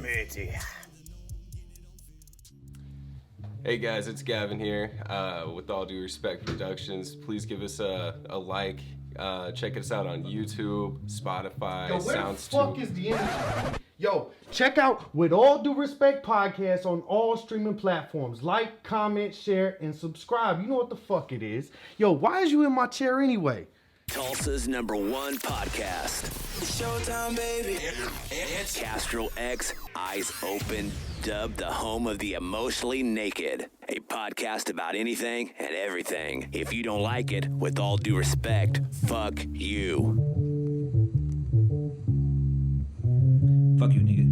Betty. Hey guys, it's Gavin here with All Due Respect Productions. Please give us a like. Check us out on YouTube, Spotify, Yo, where the SoundsTube. fuck is the energy? Yo, check out With All Due Respect Podcast on all streaming platforms. Like, comment, share, and subscribe. You know what the fuck it is. Yo, why is you in my chair anyway? Tulsa's #1 podcast. Showtime, baby. It's Castro X, Eyes Open, dubbed the home of the emotionally naked. A podcast about anything and everything. If you don't like it, with all due respect, fuck you. Fuck you, nigga.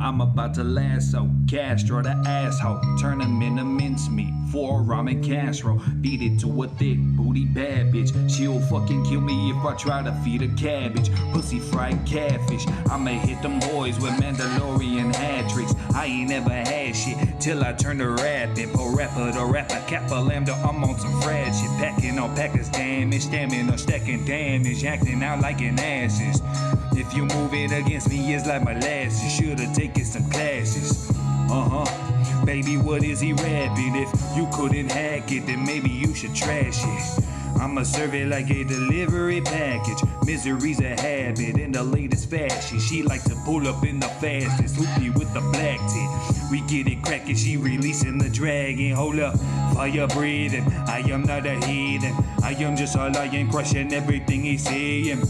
I'm about to lasso Castro the asshole. Turn him into mincemeat for a ramen casserole. Feed it to a thick booty bad bitch. She'll fucking kill me if I try to feed her cabbage. Pussy fried catfish. I'ma hit them boys with Mandalorian hat tricks. I ain't never had shit till I turn to rapping. Po rapper to rapper, kappa lambda. I'm on some frad shit. Packing on packers damage. Stamina stacking damage. Acting out like an asses. If you move it against me, it's like molasses. Should've taken some classes. Baby, what is he rapping? If you couldn't hack it, then maybe you should trash it. I'ma serve it like a delivery package. Misery's a habit in the latest fashion. She like to pull up in the fastest. Hoopy with the black tip. We get it crackin', she releasing the dragon. Hold up, fire breathing. I am not a heathen. I am just a lion crushing everything he's saying.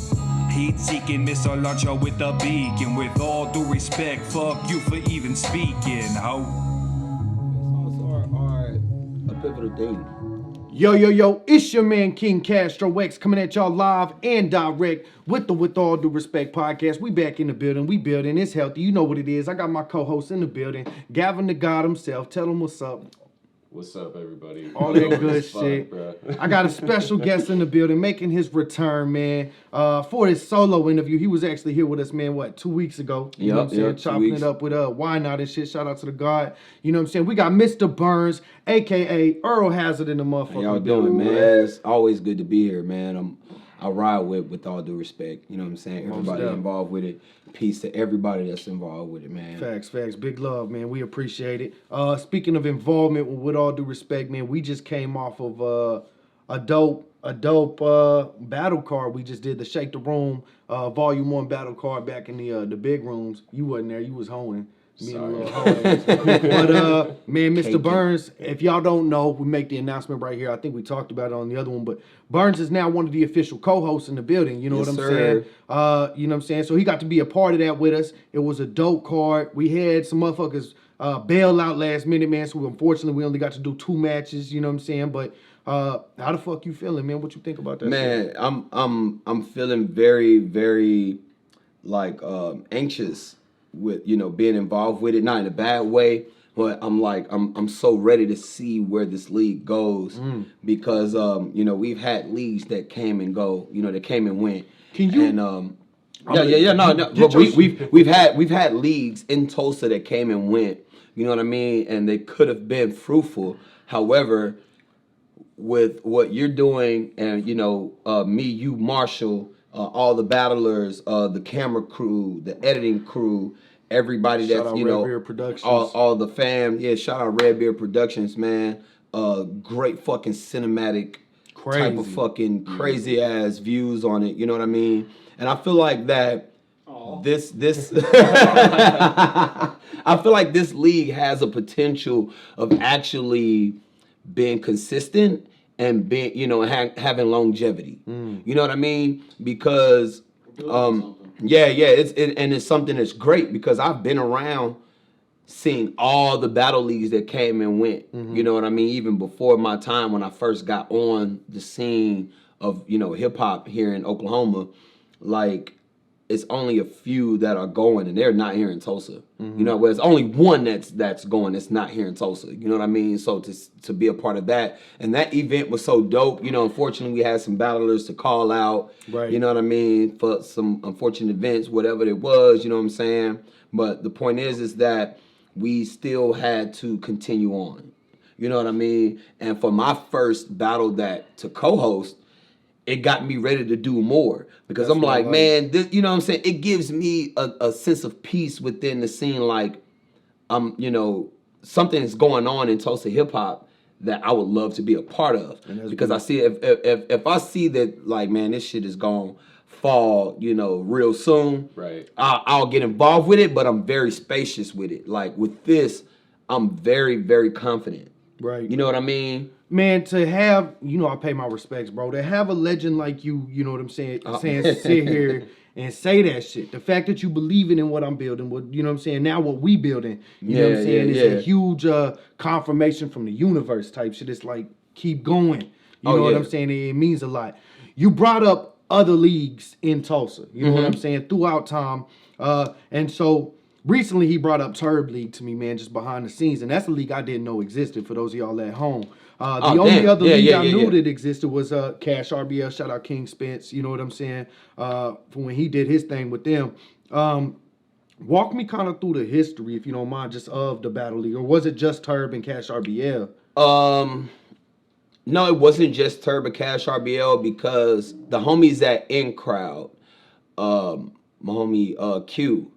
Heat-seeking missile launcher with a beacon. With all due respect, fuck you for even speaking, ho. Songs are a pivotal thing. Yo, it's your man King Castro X coming at y'all live and direct with the With All Due Respect Podcast. We back in the building. We building. It's healthy. You know what it is. I got my co-host in the building, Gavin the God himself. Tell him what's up. What's up, everybody? All that good shit. I got a special guest in the building making his return, man, for his solo interview. He was actually here with us, man, 2 weeks ago? You know what I'm saying? Chopping it up with Why Not and shit. Shout out to the God. You know what I'm saying? We got Mr.Burns, a.k.a. Earl Hazard in the motherfucker. How y'all doing, man? It's always good to be here, man. I ride with all due respect. You know what I'm saying? Everybody involved with it. Peace to everybody that's involved with it, man. Facts. Big love, man. We appreciate it. Speaking of involvement, with all due respect, man, we just came off of a dope battle card. We just did the Shake the Room Volume 1 battle card back in the big rooms. You wasn't there. You was hoeing. Sorry. But man, Mr. Burns, if y'all don't know, we make the announcement right here. I think we talked about it on the other one, but Burns is now one of the official co-hosts in the building. You know what I'm saying? You know what I'm saying? So he got to be a part of that with us. It was a dope card. We had some motherfuckers bail out last minute, man. So unfortunately, we only got to do 2 matches. You know what I'm saying? But how the fuck you feeling, man? What you think about that? Man, shit? I'm feeling very, very anxious with being involved with it, not in a bad way, but I'm so ready to see where this league goes because we've had leagues that came and go, that came and went. Can you? And but we've had leagues in Tulsa that came and went. You know what I mean? And they could have been fruitful. However, with what you're doing, and me, you, Marshall, all the battlers, the camera crew, the editing crew, everybody that's all the fam. Yeah, shout out Red Beard Productions, man. Great fucking cinematic type of fucking crazy ass views on it. You know what I mean? And I feel like that this I feel like this league has a potential of actually being consistent and being, having longevity. You know what I mean? Because it's something that's great because I've been around seeing all the battle leagues that came and went. You know what I mean? Even before my time when I first got on the scene of, hip hop here in Oklahoma, it's only a few that are going and they're not here in Tulsa. It's only one that's going that's not here in Tulsa. You know what I mean? So to be a part of that, and that event was so dope. Unfortunately we had some battlers to call out. Right. You know what I mean? For some unfortunate events, whatever it was. You know what I'm saying? But the point is that we still had to continue on. You know what I mean? And for my first battle to co-host, it got me ready to do more because That's I'm what I like, like. man, this, you know what I'm saying? It gives me a sense of peace within the scene, like, you know, something is going on in Tulsa hip hop that I would love to be a part of. Because I see if I see that, like, man, this shit is gonna fall, you know, real soon. Right. I'll get involved with it, but I'm very spacious with it. Like with this, I'm very, very confident. Right. You know what I mean? Man, to have, you know, I pay my respects, bro. To have a legend like you know what I'm saying, sit here and say that shit. The fact that you believing in what I'm building, what you know what I'm saying, now what we building, you know what I'm saying, is a huge confirmation from the universe type shit. It's like, keep going. You know what I'm saying? It means a lot. You brought up other leagues in Tulsa, you know what I'm saying, throughout time. And so recently he brought up Turb League to me, man, just behind the scenes. And that's a league I didn't know existed for those of y'all at home. The only other league I knew that existed was Cash RBL. Shout out King Spence. You know what I'm saying? For when he did his thing with them. Walk me kind of through the history, if you don't mind, just of the Battle League. Or was it just Turb and Cash RBL? No, it wasn't just Turb and Cash RBL because the homies at In Crowd, my homie Q,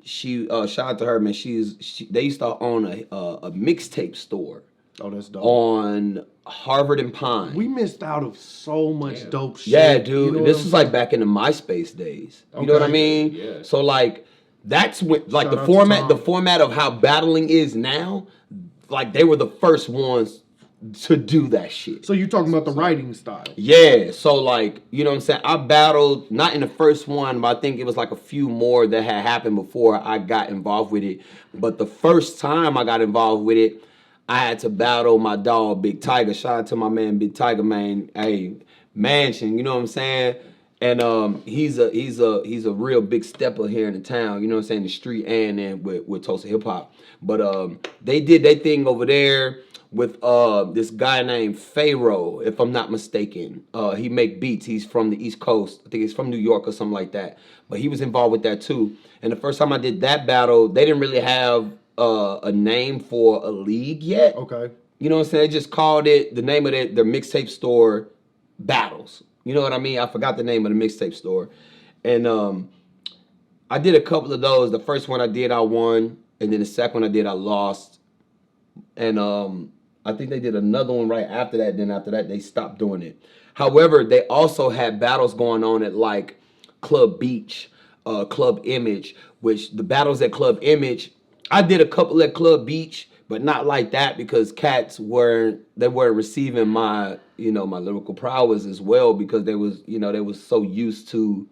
she shout out to her, man. They used to own a mixtape store. Oh, that's dope. On Harvard and Pine. We missed out of so much dope shit. Yeah, dude. You know this was like back in the MySpace days. You know what I mean? Yeah. So like that's when like Shout the out format of how battling is now, like they were the first ones to do that shit. So you talking about the writing style? Yeah. So like, you know what I'm saying? I battled not in the first one, but I think it was like a few more that had happened before I got involved with it. But the first time I got involved with it, I had to battle my dog, Big Tiger. Shout out to my man, Big Tiger, man. Hey, Mansion, you know what I'm saying? And he's a real big stepper here in the town, you know what I'm saying, the street and then with Tulsa hip hop. But they did their thing over there with this guy named Pharaoh, if I'm not mistaken. He make beats. He's from the East Coast. I think he's from New York or something like that. But he was involved with that too. And the first time I did that battle, they didn't really have a name for a league yet. Okay. You know what I'm saying? They just called it, the name of their mixtape store, Battles. You know what I mean? I forgot the name of the mixtape store. And I did a couple of those. The first one I did, I won. And then the second one I did, I lost. And I think they did another one right after that. Then after that, they stopped doing it. However, they also had battles going on at like Club Beach, Club Image, which the battles at Club Image, I did a couple at Club Beach, but not like that because cats weren't receiving my, you know, my lyrical prowess as well because they was so used to,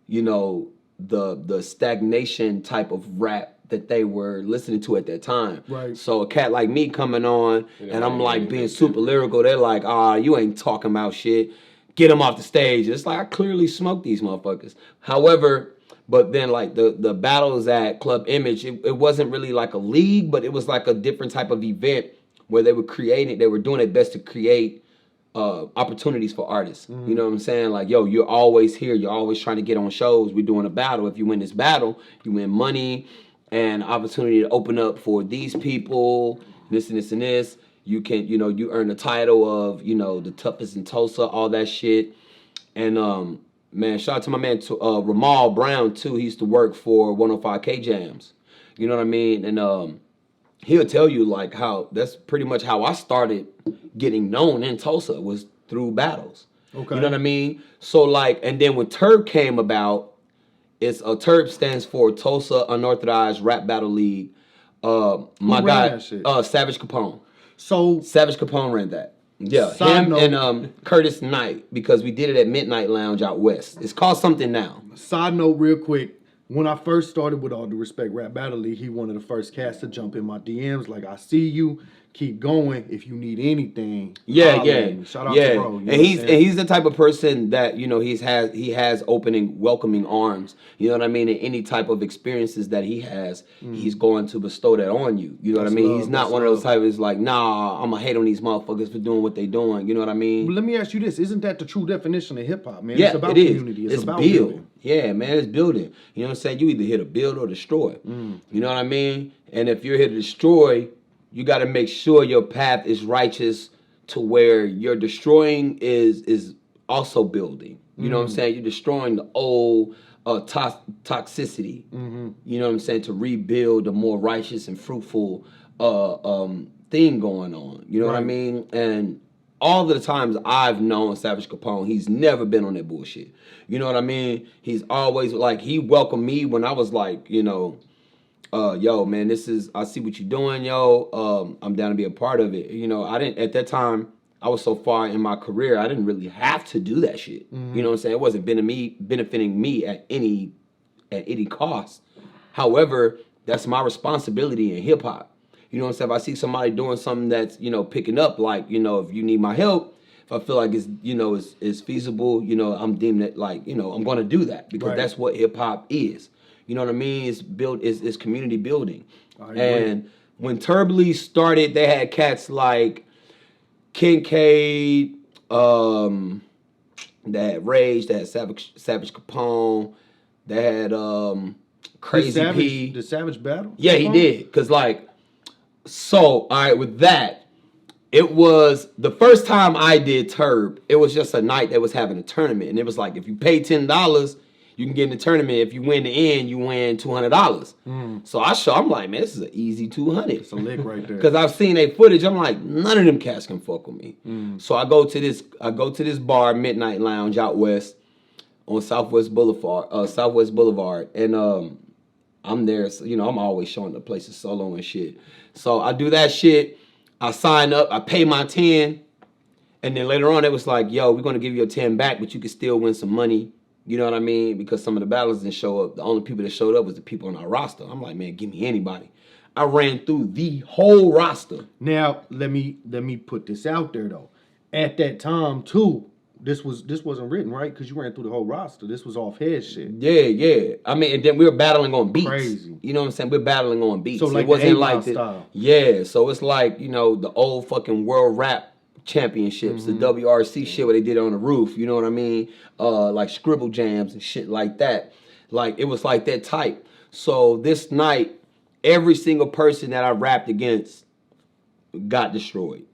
you know, the stagnation type of rap that they were listening to at that time. Right. So a cat like me coming on and I'm like being super lyrical, they're like, you ain't talking about shit. Get them off the stage. It's like I clearly smoked these motherfuckers. However, but then like the battles at Club Image, it wasn't really like a league, but it was like a different type of event where they were doing their best to create opportunities for artists. Mm-hmm. You know what I'm saying? Like, yo, you're always here. You're always trying to get on shows. We're doing a battle. If you win this battle, you win money and opportunity to open up for these people, this and this and this. You can, you know, you earn the title of, you know, the toughest in Tulsa, all that shit. And man, shout out to my man Ramal Brown too. He used to work for 105K Jams. You know what I mean? And he'll tell you like how that's pretty much how I started getting known in Tulsa was through battles. Okay. You know what I mean? So like, and then when Turb came about, Turb stands for Tulsa Unorthodox Rap Battle League. My guy, Savage Capone. So Savage Capone ran that. Yeah, him and Curtis Knight, because we did it at Midnight Lounge out west. It's called something now. Side note real quick. When I first started, with all due respect, Rap Battle League, he one of the first cats to jump in my DMs. Like, I see you, keep going. If you need anything, yeah. Shout out to bro. And he's the type of person that, you know, he has opening, welcoming arms. You know what I mean? And any type of experiences that he has, he's going to bestow that on you. You know what I mean? He's not one of those types like, nah, I'm gonna hate on these motherfuckers for doing what they doing. You know what I mean? But let me ask you this: isn't that the true definition of hip hop, man? Yeah, it's about community. It's about build. building. Yeah, man, it's building. You know what I'm saying? You either here to build or destroy. You know what I mean? And if you're here to destroy, you got to make sure your path is righteous to where your destroying is also building. You know what I'm saying? You're destroying the old toxicity. You know what I'm saying? To rebuild a more righteous and fruitful thing going on. You know what I mean? And all the times I've known Savage Capone, he's never been on that bullshit. You know what I mean? He's always like, he welcomed me when I was like, you know, yo, man, I see what you're doing, yo. I'm down to be a part of it. You know, at that time, I was so far in my career, I didn't really have to do that shit. You know what I'm saying? It wasn't benefiting me at any cost. However, that's my responsibility in hip hop. You know what I'm saying? If I see somebody doing something that's, you know, picking up, like, you know, if you need my help, if I feel like it's, you know, it's feasible, you know, I'm deeming it like, you know, I'm going to do that because that's what hip hop is. You know what I mean? It's community building. And when Turbully started, they had cats like Kincaid, they had Rage, they had Savage Capone, they had Crazy P. The Savage battle? Yeah, he did. Cause like, so all right, with that, it was the first time I did Turb. It was just a night that was having a tournament, and it was like if you pay $10, you can get in the tournament. If you win the end, you win $200. So I'm like, man, this is an easy 200. It's a lick right there. Because I've seen their footage. I'm like, none of them cats can fuck with me. So I go to this bar, Midnight Lounge out west on Southwest Boulevard, and I'm there. So, you know, I'm always showing the places solo and shit. So I do that shit. I sign up. I pay my 10, and then later on it was like, yo, we're gonna give you a 10 back, but you can still win some money. You know what I mean? Because some of the battlers didn't show up. The only people that showed up was the people on our roster. I'm like, man, give me anybody. I ran through the whole roster. Now, let me put this out there though. At that time too, this wasn't written, right? Because you ran through the whole roster. This was off head shit. Yeah. I mean, and then we were battling on beats. Crazy. You know what I'm saying? We're battling on beats. So like it wasn't the like style. Yeah, so it's like, you know, the old fucking world rap championships, the WRC shit where they did it on the roof, you know what I mean? Like scribble jams and shit like that. Like, it was like that type. So this night, every single person that I rapped against got destroyed.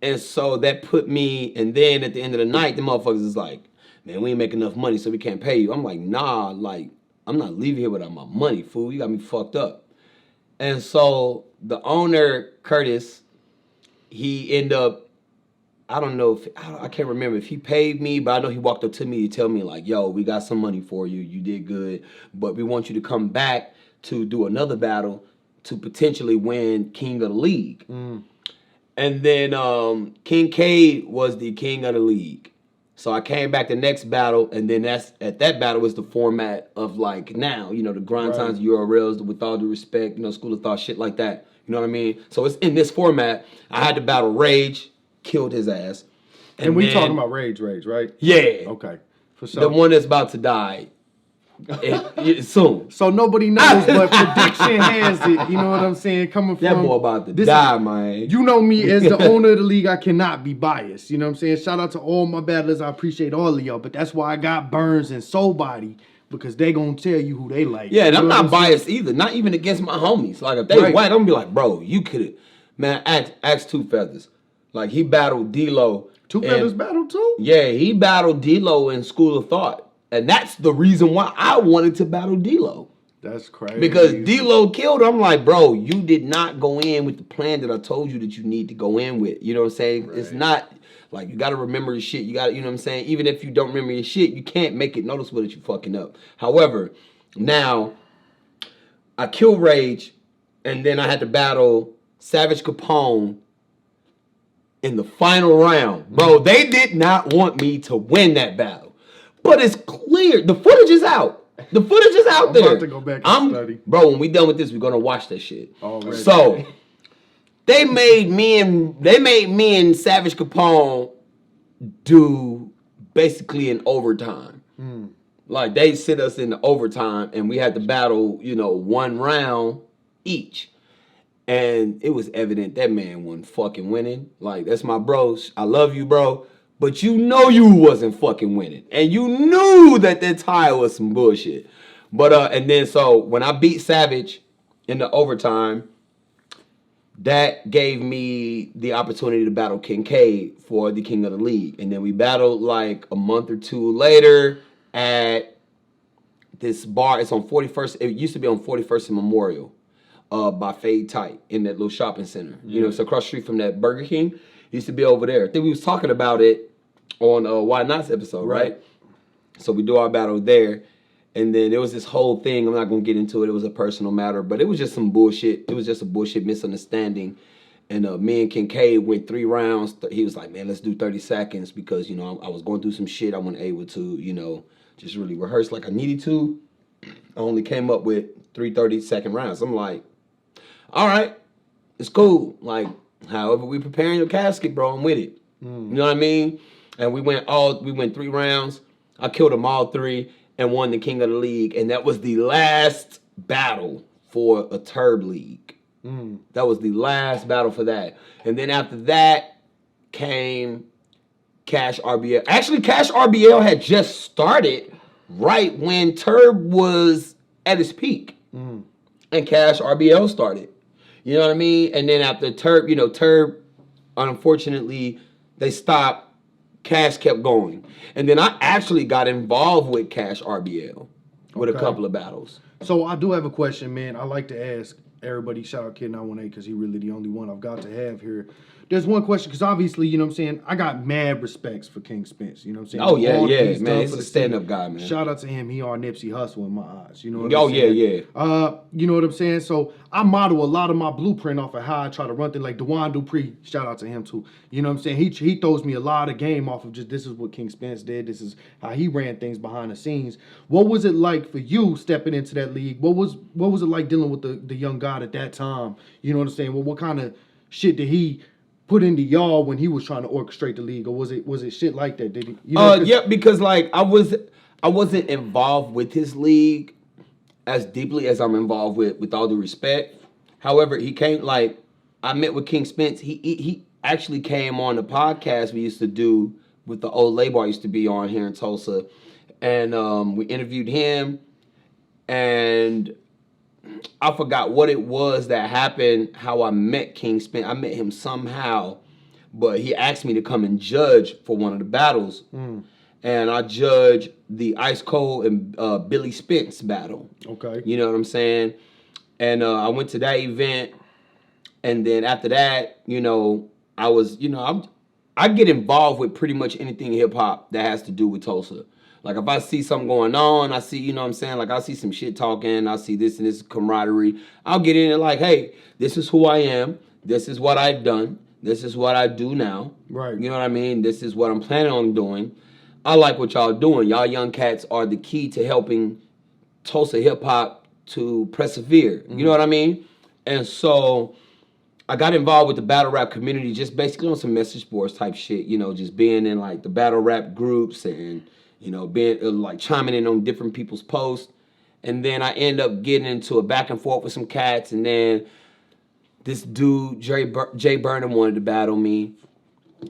And so that put me, and then at the end of the night, the motherfuckers is like, man, we ain't making enough money, so we can't pay you. I'm like, nah, like, I'm not leaving here without my money, fool. You got me fucked up. And so the owner, Curtis, he ended up, I don't know if, I can't remember if he paid me, but I know he walked up to me to tell me like, yo, we got some money for you. You did good, but we want you to come back to do another battle to potentially win King of the League. And then Kincaid was the King of the League. So I came back the next battle, and then at that battle was the format of like now, you know, the grind times, URLs, with all due respect, you know, school of thought, shit like that. You know what I mean? So it's in this format. I had to battle Rage, killed his ass. And we talking about Rage, right? Yeah. Okay. For sure. The one that's about to die soon. So nobody knows, but prediction has it. You know what I'm saying? Coming from That boy about to die, man. You know me as the owner of the league. I cannot be biased. You know what I'm saying? Shout out to all my battlers. I appreciate all of y'all. But that's why I got Burns and Soulbody, because they gonna tell you who they like. Yeah, and you I'm know not biased either. Not even against my homies. Like if they white, I'm gonna be like, bro, you could, man. Ask Two Feathers. Like he battled D-Lo. Two Feathers battled too? Yeah, he battled D-Lo in School of Thought. And that's the reason why I wanted to battle D-Lo. That's crazy. Because D-Lo killed him. I'm like, bro, you did not go in with the plan that I told you that you need to go in with. You know what I'm saying? Right. It's not like you got to remember your shit. You got to, you know what I'm saying? Even if you don't remember your shit, you can't make it noticeable that you're fucking up. However, now I killed Rage, and then I had to battle Savage Capone in the final round. Bro, they did not want me to win that battle. But it's clear. The footage is out. The footage is out there. I'm about to go back and study. Bro, when we done with this, we're gonna watch that shit. Already. So they made me and Savage Capone do basically an overtime. Like they sit us in the overtime and we had to battle, you know, one round each. And it was evident that man wasn't fucking winning. Like, that's my bro. I love you, bro. But you know you wasn't fucking winning. And you knew that tie was some bullshit. But, and then so when I beat Savage in the overtime, that gave me the opportunity to battle Kincaid for the King of the League. And then we battled like a month or two later at this bar. It's on 41st. It used to be on 41st and Memorial by Fade Tight in that little shopping center. You know, it's across the street from that Burger King. It used to be over there. I think we was talking about it on Why Not's episode, right? So we do our battle there. And then there was this whole thing. I'm not going to get into it. It was a personal matter. But it was just some bullshit. It was just a bullshit misunderstanding. And me and Kincaid went 3 rounds. He was like, man, let's do 30 seconds. Because, you know, I was going through some shit. I wasn't able to, you know, just really rehearse like I needed to. I only came up with 3 30-second rounds. I'm like, all right, it's cool. Like, however we preparing your casket, bro, I'm with it. You know what I mean? And we went 3 rounds. I killed them all 3. And won the King of the League. And that was the last battle for a Turb League. That was the last battle for that. And then after that came Cash RBL. Actually, Cash RBL had just started right when Turb was at its peak. And Cash RBL started. You know what I mean? And then after Turb, you know, Turb, unfortunately, they stopped. Cash kept going. And then I actually got involved with Cash RBL with a couple of battles. So I do have a question, man. I like to ask everybody, shout out Kid 918 because he really the only one I've got to have here. There's one question, because obviously, you know what I'm saying, I got mad respects for King Spence, you know what I'm saying? Oh, yeah, man. He's a stand-up guy, man. Shout out to him. He our Nipsey Hussle in my eyes, you know what I'm I'm saying? yeah. You know what I'm saying? So I model a lot of my blueprint off of how I try to run things, like Dewan Dupree, shout out to him too. You know what I'm saying? He throws me a lot of game off of just, this is what King Spence did, this is how he ran things behind the scenes. What was it like for you stepping into that league? What was it like dealing with the young god at that time? You know what I'm saying? Well, what kind of shit did he put into y'all when he was trying to orchestrate the league, or was it shit like that? Did he? You know, yeah, because like I wasn't involved with his league as deeply as I'm involved with all due respect. However, he came, like, I met with King Spence. He actually came on the podcast we used to do with the old label I used to be on here in Tulsa, and we interviewed him, and I forgot what it was that happened, how I met King Spence. I met him somehow, but he asked me to come and judge for one of the battles. And I judged the Ice Cold and Billy Spence battle. Okay. You know what I'm saying? And I went to that event, and then after that, you know, I was, you know, I get involved with pretty much anything hip-hop that has to do with Tulsa. Like, if I see something going on, I see, you know what I'm saying? Like, I see some shit talking, I see this and this camaraderie. I'll get in it like, hey, this is who I am. This is what I've done. This is what I do now. Right. You know what I mean? This is what I'm planning on doing. I like what y'all doing. Y'all young cats are the key to helping Tulsa hip-hop to persevere. You know what I mean? And so I got involved with the battle rap community just basically on some message boards type shit. You know, just being in, like, the battle rap groups and, you know, being like chiming in on different people's posts. And then I end up getting into a back and forth with some cats. And then this dude, Jay Burnham, wanted to battle me.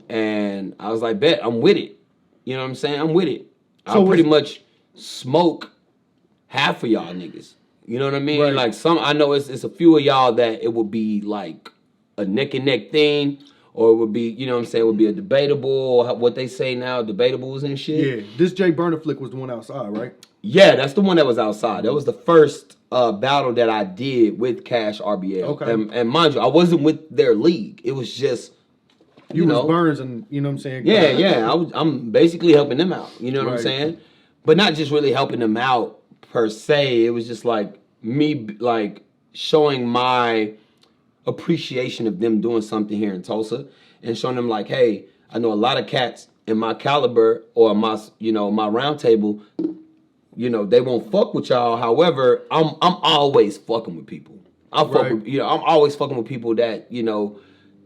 And I was like, bet, I'm with it. You know what I'm saying? I'm with it. So I pretty much smoke half of y'all niggas. You know what I mean? Right. Like, I know it's a few of y'all that it would be like a neck and neck thing. Or it would be, you know what I'm saying, it would be a debatable, or what they say now, debatables and shit. Yeah, this Jay Burner flick was the one outside, right? Yeah, that's the one that was outside. That was the first battle that I did with Cash RBL. Okay. And mind you, I wasn't with their league. It was just, you know. Was Burns and, you know what I'm saying? Yeah. I'm basically helping them out. You know what I'm saying? But not just really helping them out per se. It was just like me, like, showing my appreciation of them doing something here in Tulsa, and showing them like, hey, I know a lot of cats in my caliber or my, you know, my round table, you know, they won't fuck with y'all. However, I'm always fucking with people. I'm always fucking with people that, you know,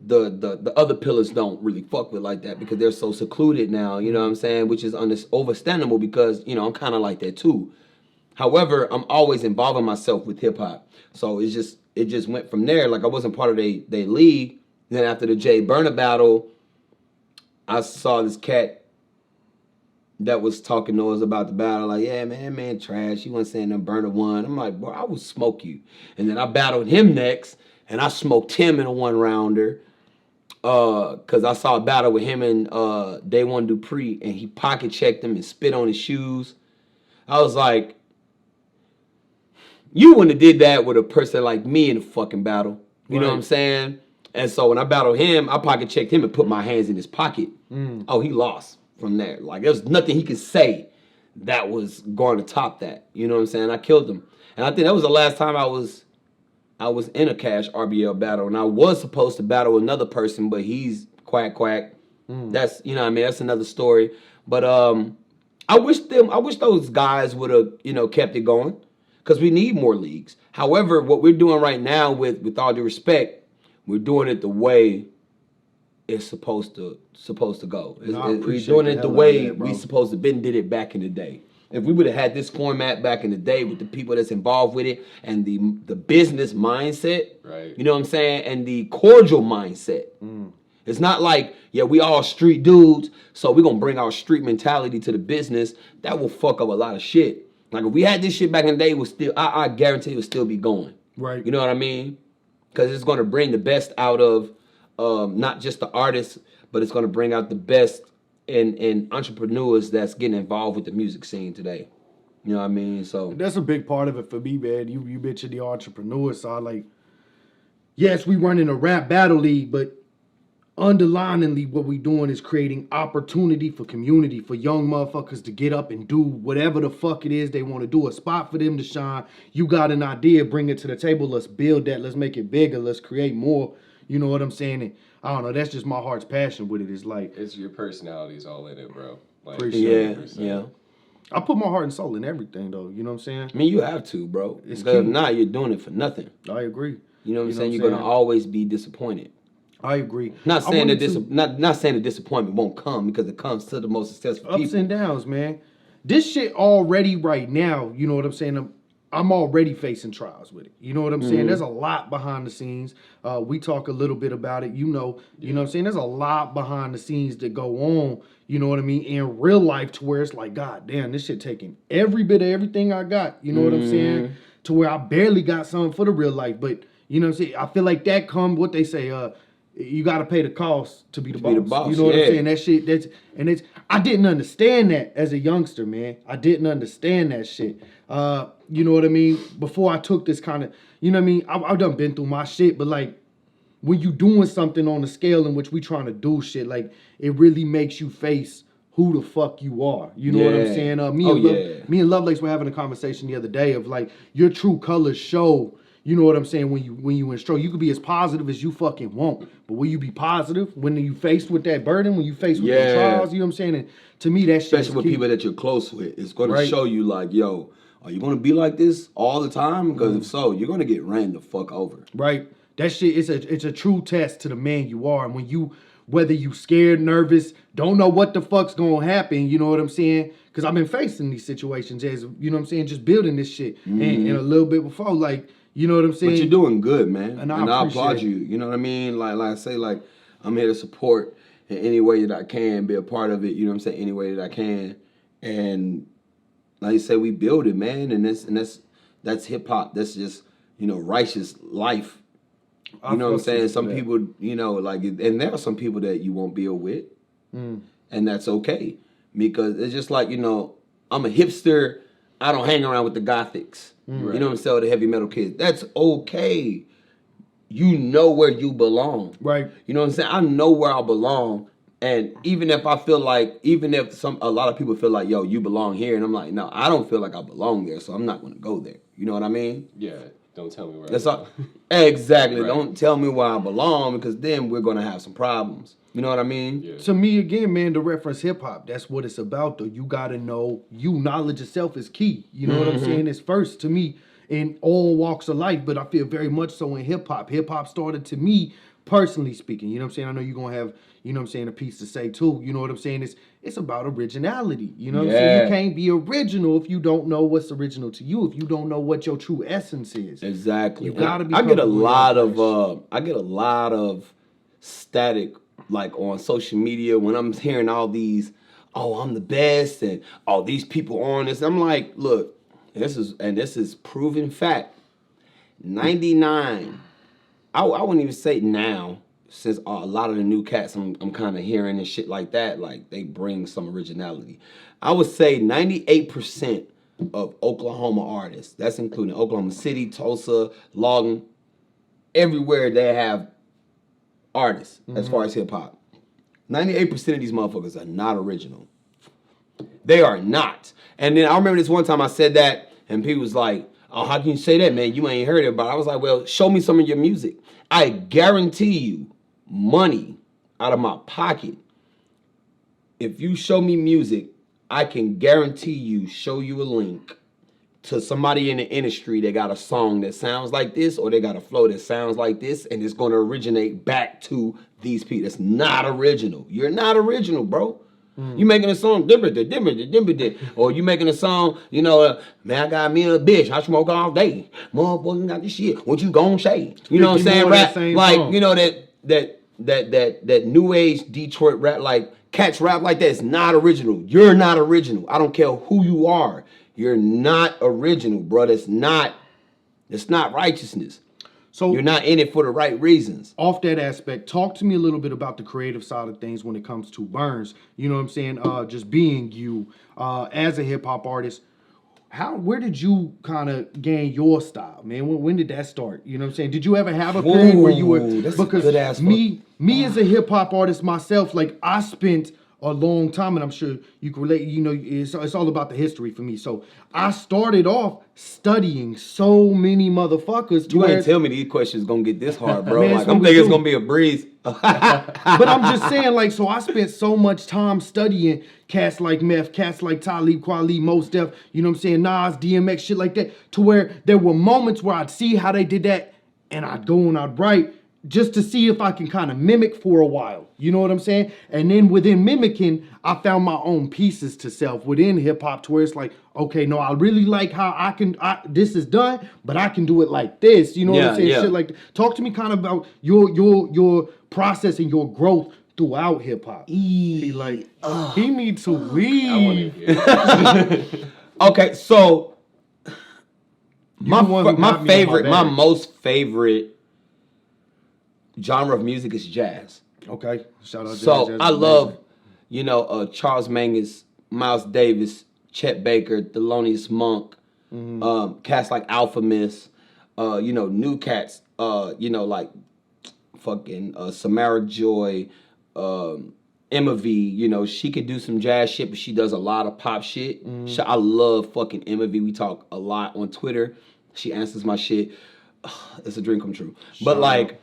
the other pillars don't really fuck with like that, because they're so secluded now, you know what I'm saying, which is understandable, because, you know, I'm kind of like that too. However, I'm always involving myself with hip hop. So it just went from there. Like, I wasn't part of their league. Then after the Jay Burner battle, I saw this cat that was talking noise about the battle. Like, yeah, man, trash. He wasn't saying that Burner won. I'm like, bro, I will smoke you. And then I battled him next. and I smoked him in a 1-rounder. Cause I saw a battle with him and Day One Dupree, and he pocket checked him and spit on his shoes. I was like, you wouldn't have did that with a person like me in a fucking battle. You know what I'm saying? And so when I battled him, I pocket checked him and put my hands in his pocket. Oh, he lost from there. Like, there was nothing he could say that was going to top that. You know what I'm saying? I killed him. And I think that was the last time I was in a cash RBL battle, and I was supposed to battle another person, but he's quack. That's, you know what I mean, that's another story. But I wish those guys would have, you know, kept it going, because we need more leagues. However, what we're doing right now, with all due respect, we're doing it the way it's supposed to go. We're doing it the way we supposed to did it back in the day. If we would have had this format back in the day with the people that's involved with it and the business mindset, right? You know what I'm saying, and the cordial mindset. It's not like, yeah, we all street dudes, so we're gonna bring our street mentality to the business. That will fuck up a lot of shit. Like, if we had this shit back in the day, it would still, I guarantee it would still be going. Right. You know what I mean? Because it's gonna bring the best out of not just the artists, but it's gonna bring out the best in entrepreneurs that's getting involved with the music scene today. You know what I mean? So that's a big part of it for me, man. You mentioned the entrepreneur side. Like, yes, we running a rap battle league, but underliningly what we doing is creating opportunity for community, for young motherfuckers to get up and do whatever the fuck it is they want to do. A spot for them to shine. You got an idea, bring it to the table. Let's build that. Let's make it bigger. Let's create more. You know what I'm saying? And I don't know. That's just my heart's passion with it. It's like, it's your personality's all in it, bro. Like, appreciate it. Yeah. I put my heart and soul in everything, though. You know what I'm saying? I mean, you have to, bro. It's because if key. not, you're doing it for nothing. I agree. You know what I'm saying? You're gonna always be disappointed. I agree. Not saying that disappointment won't come, because it comes to the most successful people. Ups and downs, man. This shit already right now, you know what I'm saying? I'm already facing trials with it. You know what I'm saying? There's a lot behind the scenes. We talk a little bit about it. You know what I'm saying? There's a lot behind the scenes that go on, you know what I mean, in real life, to where it's like, God damn, this shit taking every bit of everything I got. You know what I'm saying? To where I barely got something for the real life. But, you know what I'm saying? I feel like that what they say, you got to pay the cost to be the boss. You know what I'm saying? That shit, I didn't understand that as a youngster, man. I didn't understand that shit. You know what I mean? Before I took this kind of, you know what I mean? I've done been through my shit, but like, when you doing something on the scale in which we trying to do shit, like, it really makes you face who the fuck you are. You know what I'm saying? Me and Lovelace were having a conversation the other day of like, your true colors show. You know what I'm saying? When you in stroke, you could be as positive as you fucking want, but will you be positive when you faced with that burden? When you faced with the trials, you know what I'm saying? And to me, that shit, especially with people that you're close with, it's going to show you like, yo, are you going to be like this all the time? Because if so, you're going to get ran the fuck over. Right. That shit it's a true test to the man you are, and whether you scared, nervous, don't know what the fuck's going to happen, you know what I'm saying? Because I've been facing these situations as, you know what I'm saying, just building this shit, and a little bit before, like. You know what I'm saying? But you're doing good, man. And I applaud it. you. You know what I mean? Like I say, like, I'm here to support in any way that I can, be a part of it, you know what I'm saying, any way that I can. And like you say, we build it, man. And that's hip hop. That's just, you know, righteous life. You know what I'm saying? Some people, you know, like, and there are some people that you won't build with. And that's okay. Because it's just like, you know, I'm a hipster. I don't hang around with the gothics. Right. You know what I'm saying? The heavy metal kids. That's okay. You know where you belong. Right. You know what I'm saying? I know where I belong. And even if a lot of people feel like, yo, you belong here. And I'm like, no, I don't feel like I belong there. So I'm not going to go there. You know what I mean? Yeah. Don't tell me where That's I belong. Exactly. Right. Don't tell me where I belong, because then we're going to have some problems. You know what I mean? Yeah. To me, again, man, to reference hip-hop, that's what it's about, though. You got to know, knowledge itself is key. You know what I'm saying? It's first to me in all walks of life, but I feel very much so in hip-hop. Hip-hop started to me, personally speaking. You know what I'm saying? I know you're going to have, you know what I'm saying, a piece to say, too. You know what I'm saying? It's about originality. You know what I'm saying? You can't be original if you don't know what's original to you, if you don't know what your true essence is. Exactly. You got to be I get a lot of static, like, on social media when I'm hearing all these, oh, I'm the best, and all these people on this. I'm like, look, this is proven fact. 99 I wouldn't even say now, since a lot of the new cats I'm kind of hearing and shit like that, like they bring some originality. I would say 98% of Oklahoma artists, that's including Oklahoma City, Tulsa, Lawton, everywhere they have artists as far as hip hop. 98% of these motherfuckers are not original. They are not. And then I remember this one time I said that, and people was like, "Oh, how can you say that, man? You ain't heard it." But I was like, "Well, show me some of your music. I guarantee you money out of my pocket. If you show me music, I can guarantee you show you a link to somebody in the industry that got a song that sounds like this, or they got a flow that sounds like this, and it's going to originate back to these people. It's not original. You're not original, bro. You making a song, or you making a song, man, I got me a bitch, I smoke all day. Motherfucker got this shit. What you gonna say? You know what I'm saying? Rap, like, song. That new age Detroit rap, like cats rap like that. It's not original. You're not original. I don't care who you are. You're not original, bro. It's not righteousness. So you're not in it for the right reasons. Off that aspect, talk to me a little bit about the creative side of things when it comes to Burns. You know what I'm saying? Just being you as a hip hop artist. Where did you kind of gain your style, man? When did that start? You know what I'm saying? Did you ever have a period where you were? Because me as a hip hop artist myself, like I spent a long time, and I'm sure you can relate. It's all about the history for me. So I started off studying so many motherfuckers. You ain't tell me these questions gonna get this hard, bro. Man, like I'm thinking it's gonna be a breeze. But I'm just saying, like, so I spent so much time studying cats like Meth, cats like Talib Kweli, Mos Def, you know what I'm saying, Nas, DMX, shit like that, to where there were moments where I'd see how they did that, and I'd go and I'd write just to see if I can kind of mimic for a while. You know what I'm saying? And then within mimicking, I found my own pieces to self within hip hop, to where it's like, okay, no, I really like how this is done, but I can do it like this. You know what I'm saying? Yeah. Shit like that. Talk to me kind of about your process and your growth throughout hip hop. He needs to leave. Okay, so my most favorite genre of music is jazz. Okay, shout out. So I love, Charles Mingus, Miles Davis, Chet Baker, Thelonious Monk, cats like Alpha Miss, new cats, like fucking Samara Joy, Emma V. She could do some jazz shit, but she does a lot of pop shit. I love fucking Emma V. We talk a lot on Twitter. She answers my shit. It's a dream come true. But like,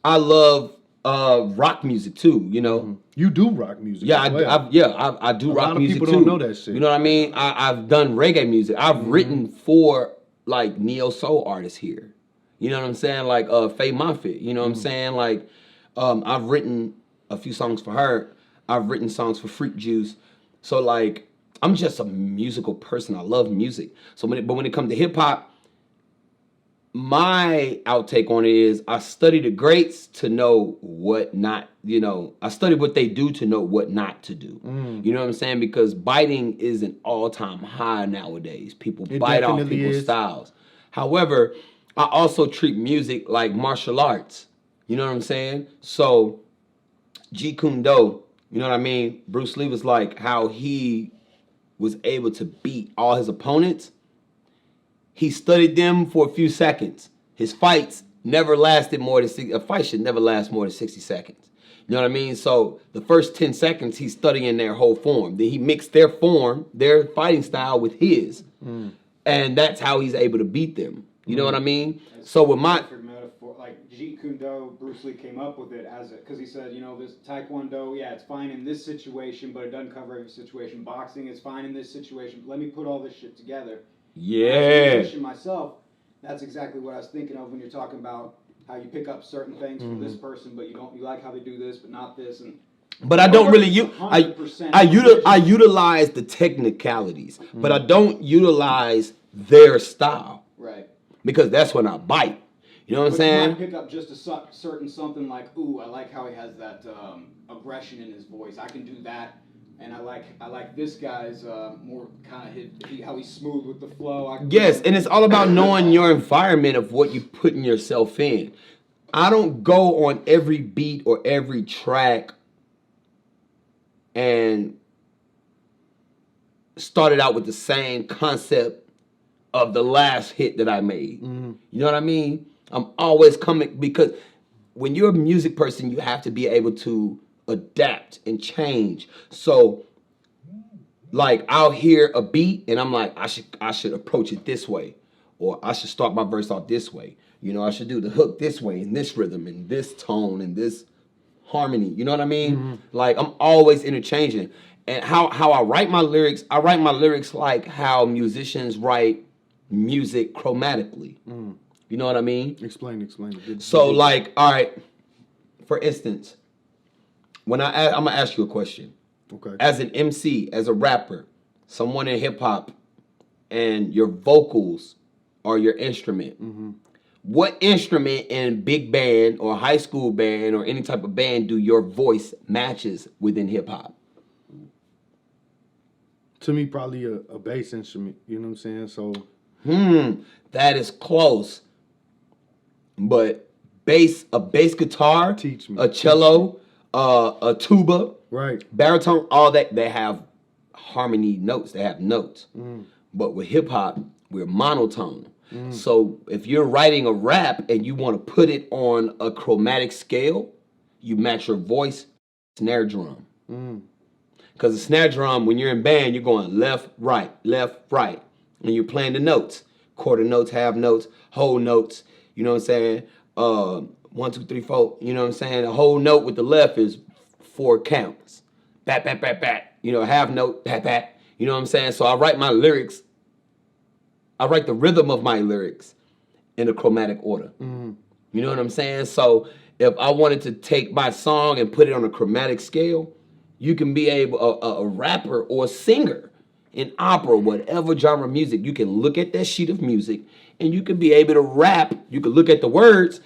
I love rock music too, You do rock music. Yeah, I do rock music too. A lot of people don't know that shit. You know what I mean? I've done reggae music. I've written for like neo soul artists here. You know what I'm saying? Like Faye Moffitt. You know what I'm saying? Like I've written a few songs for her. I've written songs for Freak Juice. So like I'm just a musical person. I love music. So when it comes to hip hop, my outtake on it is I study the greats to know what not, I study what they do to know what not to do. You know what I'm saying? Because biting is an all-time high nowadays. People bite off people's styles. However, I also treat music like martial arts. You know what I'm saying? So, Jeet Kune Do, you know what I mean? Bruce Lee was like how he was able to beat all his opponents. He studied them for a few seconds. His fights never lasted more than a fight should never last more than 60 seconds. You know what I mean? So the first 10 seconds, he's studying their whole form. Then he mixed their form, their fighting style with his. And that's how he's able to beat them. You know what I mean? So with my metaphor, like Jeet Kune Do, Bruce Lee came up with it because he said, this Taekwondo, it's fine in this situation, but it doesn't cover every situation. Boxing is fine in this situation. But let me put all this shit together. Yeah. As a musician myself, that's exactly what I was thinking of when you're talking about how you pick up certain things from this person, but you like how they do this, but not this, but I don't really I utilize the technicalities, but I don't utilize their style. Right. Because that's when I bite. You know what I'm saying? You might pick up just a certain something like, ooh, I like how he has that aggression in his voice. I can do that And I like this guy's more kind of how he's smooth with the flow. Yes, and it's all about knowing your environment of what you putting yourself in. I don't go on every beat or every track and start it out with the same concept of the last hit that I made. You know what I mean? I'm always coming, because when you're a music person, you have to be able to adapt and change. So like I'll hear a beat and I'm like, I should approach it this way, or I should start my verse off this way. You know, I should do the hook this way, in this rhythm, in this tone, and this harmony. You know what I mean? Like I'm always interchanging. And how I write my lyrics like how musicians write music chromatically. You know what I mean? Explain. So like, all right, for instance, when I'm gonna ask you a question. Okay. As an MC, as a rapper, someone in hip hop, and your vocals are your instrument. What instrument in big band or high school band or any type of band do your voice matches within hip hop? To me, probably a bass instrument. You know what I'm saying? So. That is close. But a bass guitar, Teach me. a cello, a tuba, Right. baritone, all that, they have harmony notes. They have notes. But with hip hop, we're monotone. So if you're writing a rap and you want to put it on a chromatic scale, you match your voice, snare drum. Because the snare drum, when you're in band, you're going left, right, and you're playing the notes. Quarter notes, half notes, whole notes. You know what I'm saying? 1, 2, 3, 4. You know what I'm saying? A whole note with the left is 4 counts. Bat, bat, bat, bat. You know, half note, bat, bat. You know what I'm saying? So I write my lyrics. I write the rhythm of my lyrics in a chromatic order. You know what I'm saying? So if I wanted to take my song and put it on a chromatic scale, you can be able, a rapper or a singer in opera, whatever genre of music, you can look at that sheet of music and you can be able to rap. You can look at the words.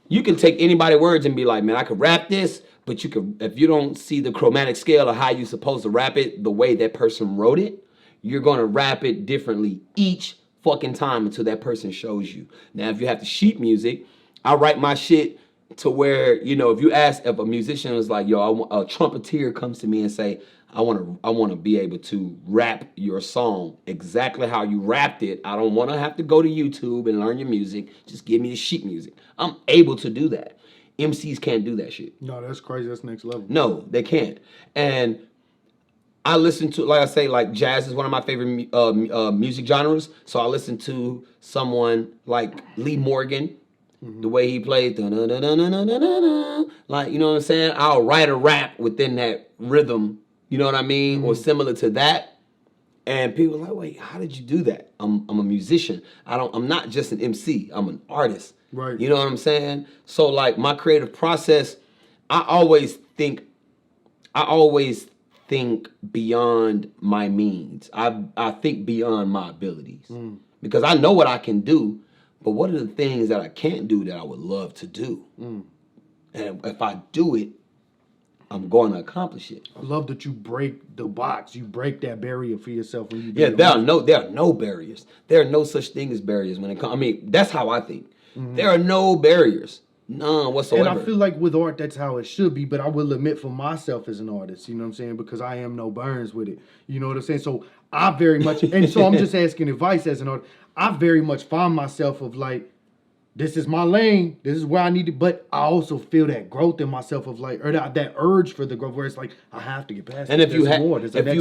You can take anybody's words and be like, man, I could rap this, but you can, if you don't see the chromatic scale of how you're supposed to rap it, the way that person wrote it, you're going to rap it differently each fucking time until that person shows you. Now, if you have the sheet music, I write my shit to where, you know, if a musician was like, yo, a trumpeter comes to me and say, I want to be able to rap your song exactly how you rapped it. I don't want to have to go to YouTube and learn your music. Just give me the sheet music. I'm able to do that. MCs can't do that shit. No, that's crazy. That's next level. No, they can't. And I listen to, like I say, like jazz is one of my favorite music genres. So I listen to someone like Lee Morgan, the way he plays, like, you know what I'm saying? I'll write a rap within that rhythm, you know what I mean? Or similar to that. And people are like, wait, how did you do that? I'm a musician. I'm not just an MC. I'm an artist. Right. You know what I'm saying? So like my creative process, I always think beyond my means. I think beyond my abilities. Because I know what I can do, but what are the things that I can't do that I would love to do? And if I do it, I'm going to accomplish it. I love that you break the box. You break that barrier for yourself when you do Yeah, it. there are no barriers. There are no such thing as barriers when it comes. I mean, that's how I think. There are no barriers. None whatsoever. And I feel like with art, that's how it should be. But I will admit for myself as an artist, you know what I'm saying? Because I am no Burns with it. You know what I'm saying? So I very much, and so I'm just asking advice as an artist. I very much find myself of like, this is my lane. This is where I need to, but I also feel that growth in myself of like, or that urge for the growth where it's like, I have to get past and it. if you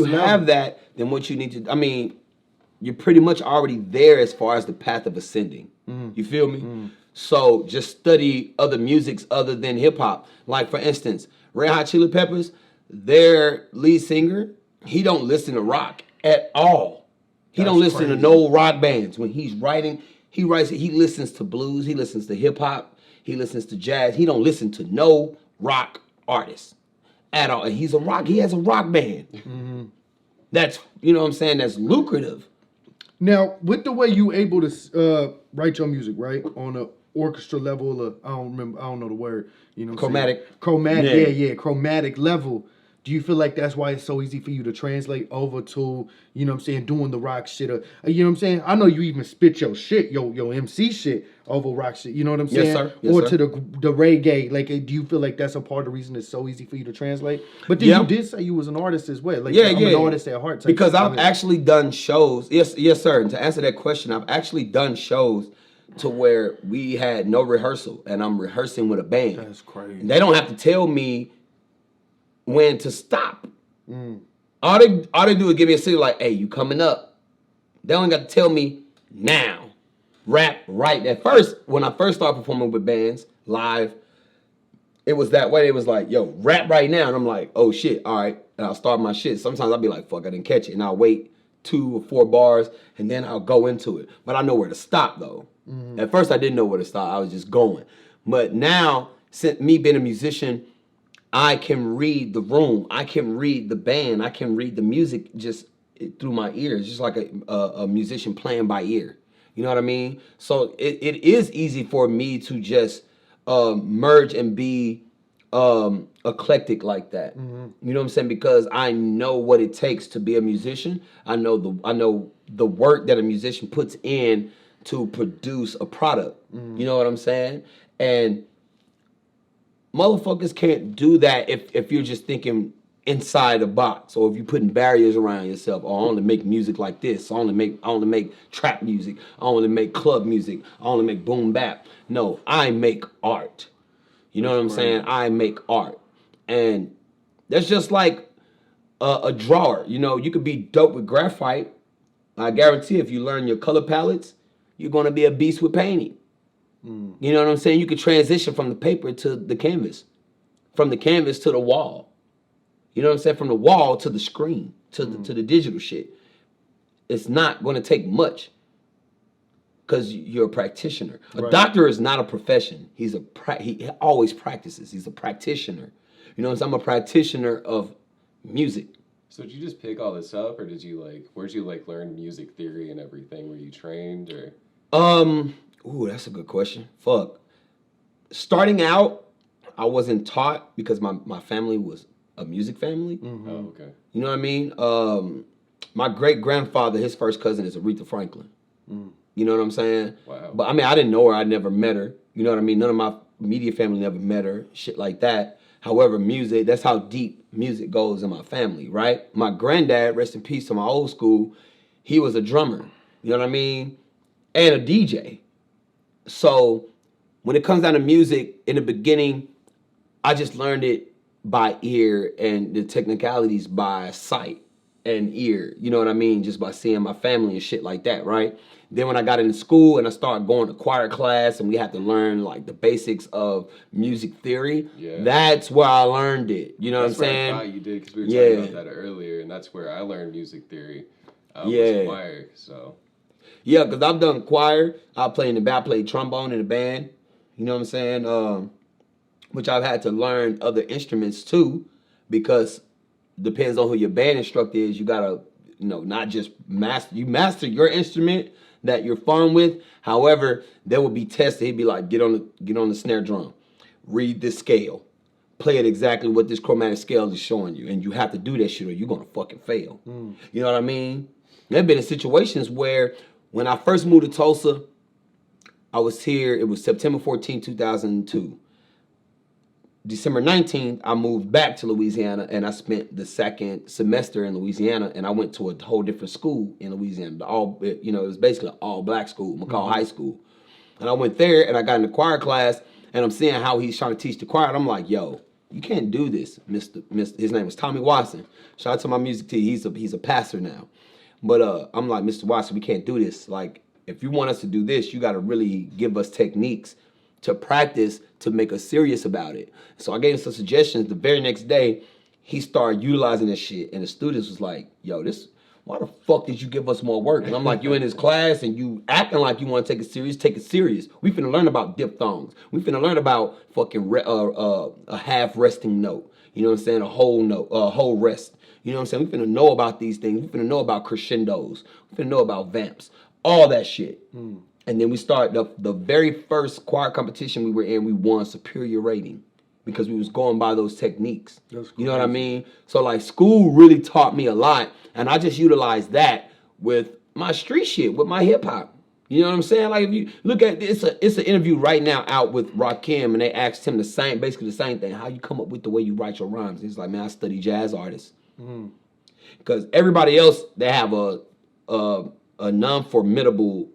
have that, then what you need to, I mean, you're pretty much already there as far as the path of ascending. You feel me? So just study other musics other than hip hop. Like for instance, Red Hot Chili Peppers, their lead singer, he don't listen to rock at all. He don't listen to no rock bands. When he's writing, he listens to blues, he listens to hip hop, he listens to jazz. He don't listen to no rock artists at all. And he has a rock band. That's, you know what I'm saying, that's lucrative. Now, with the way you able to write your music, right, on a orchestra level, I don't know the word, you know, what Chromatic. I'm saying? Chromatic, yeah, chromatic level. Do you feel like that's why it's so easy for you to translate over to, you know what I'm saying, doing the rock shit? Or, you know what I'm saying? I know you even spit your shit, your MC shit over rock shit. You know what I'm saying? Yes, sir. Yes, or sir. to the reggae. Like, do you feel like that's a part of the reason it's so easy for you to translate? But then you did say you was an artist as well. Like, I'm an artist at heart. Because I've actually done shows. Yes, sir. And to answer that question, I've actually done shows to where we had no rehearsal, and I'm rehearsing with a band. That's crazy. And they don't have to tell me when to stop. All they do is give me a signal like, hey, you coming up. They don't got to tell me now. Rap right. At first, when I first started performing with bands live, it was that way. It was like, yo, rap right now. And I'm like, oh shit, all right. And I'll start my shit. Sometimes I'll be like, fuck, I didn't catch it. And I'll wait 2 or 4 bars and then I'll go into it. But I know where to stop though. At first I didn't know where to stop. I was just going. But now, since me being a musician, I can read the room. I can read the band. I can read the music just through my ears, just like a musician playing by ear. You know what I mean? So it is easy for me to just merge and be eclectic like that. You know what I'm saying? Because I know what it takes to be a musician. I know the work that a musician puts in to produce a product. You know what I'm saying? And motherfuckers can't do that if you're just thinking inside a box, or if you're putting barriers around yourself. Or I only make music like this. I only make trap music. I only make club music. I only make boom bap. No, I make art. You know what I'm saying? I make art. And that's just like a drawer. You know, you could be dope with graphite. I guarantee if you learn your color palettes, you're going to be a beast with painting. You know what I'm saying? You could transition from the paper to the canvas, from the canvas to the wall. You know what I'm saying? From the wall to the screen, to the digital shit. It's not going to take much because you're a practitioner. A doctor is not a profession. He always practices. He's a practitioner. You know what I'm saying? I'm a practitioner of music. So did you just pick all this up, or where'd you learn music theory and everything? Were you trained, or? Ooh, that's a good question. Fuck. Starting out, I wasn't taught because my family was a music family. Oh, okay. You know what I mean? My great-grandfather, his first cousin is Aretha Franklin. You know what I'm saying? Wow. But I mean, I didn't know her. I never met her. You know what I mean? None of my immediate family never met her. Shit like that. However, music, that's how deep music goes in my family, right? My granddad, rest in peace to my old school, he was a drummer. You know what I mean? And a DJ. So when it comes down to music, in the beginning, I just learned it by ear and the technicalities by sight and ear. You know what I mean? Just by seeing my family and shit like that, right? Then when I got into school and I started going to choir class and we had to learn like the basics of music theory, that's where I learned it. You know what I'm saying? I thought you did, because we were talking about that earlier, and that's where I learned music theory. Was choir, so. Yeah, because I've done choir. I played trombone in a band. You know what I'm saying? Which I've had to learn other instruments too, because depends on who your band instructor is. You gotta, not just master your instrument that you're fun with. However, there will be tests that he'd be like, get on the snare drum, read this scale, play it exactly what this chromatic scale is showing you, and you have to do that shit or you're gonna fucking fail. You know what I mean? There've been situations where when I first moved to Tulsa, I was here, it was September 14, 2002. December 19th, I moved back to Louisiana, and I spent the second semester in Louisiana, and I went to a whole different school in Louisiana. It was basically an all-black school, McCall High School. And I went there, and I got in the choir class, and I'm seeing how he's trying to teach the choir, and I'm like, yo, you can't do this, Mr. His name was Tommy Watson. Shout out to my music team. He's a pastor now. But I'm like, Mr. Watson, we can't do this. Like, if you want us to do this, you got to really give us techniques to practice to make us serious about it. So I gave him some suggestions. The very next day, he started utilizing this shit. And the students was like, yo, why the fuck did you give us more work? And I'm like, you in this class and you acting like you want to take it serious. We finna learn about diphthongs. We finna learn about fucking a half resting note. You know what I'm saying? A whole note, a whole rest. You know what I'm saying? We finna know about these things. We finna know about crescendos. We finna know about vamps. All that shit. And then we started the very first choir competition we were in, we won superior rating. because we was going by those techniques. That's you know what I mean? So like school really taught me a lot, and I just utilized that with my street shit, with my hip hop. You know what I'm saying? Like if you look at it's an interview right now out with Rakim, and they asked him basically the same thing. How you come up with the way you write your rhymes? He's like, man, I study jazz artists. Because everybody else, they have a non-formidable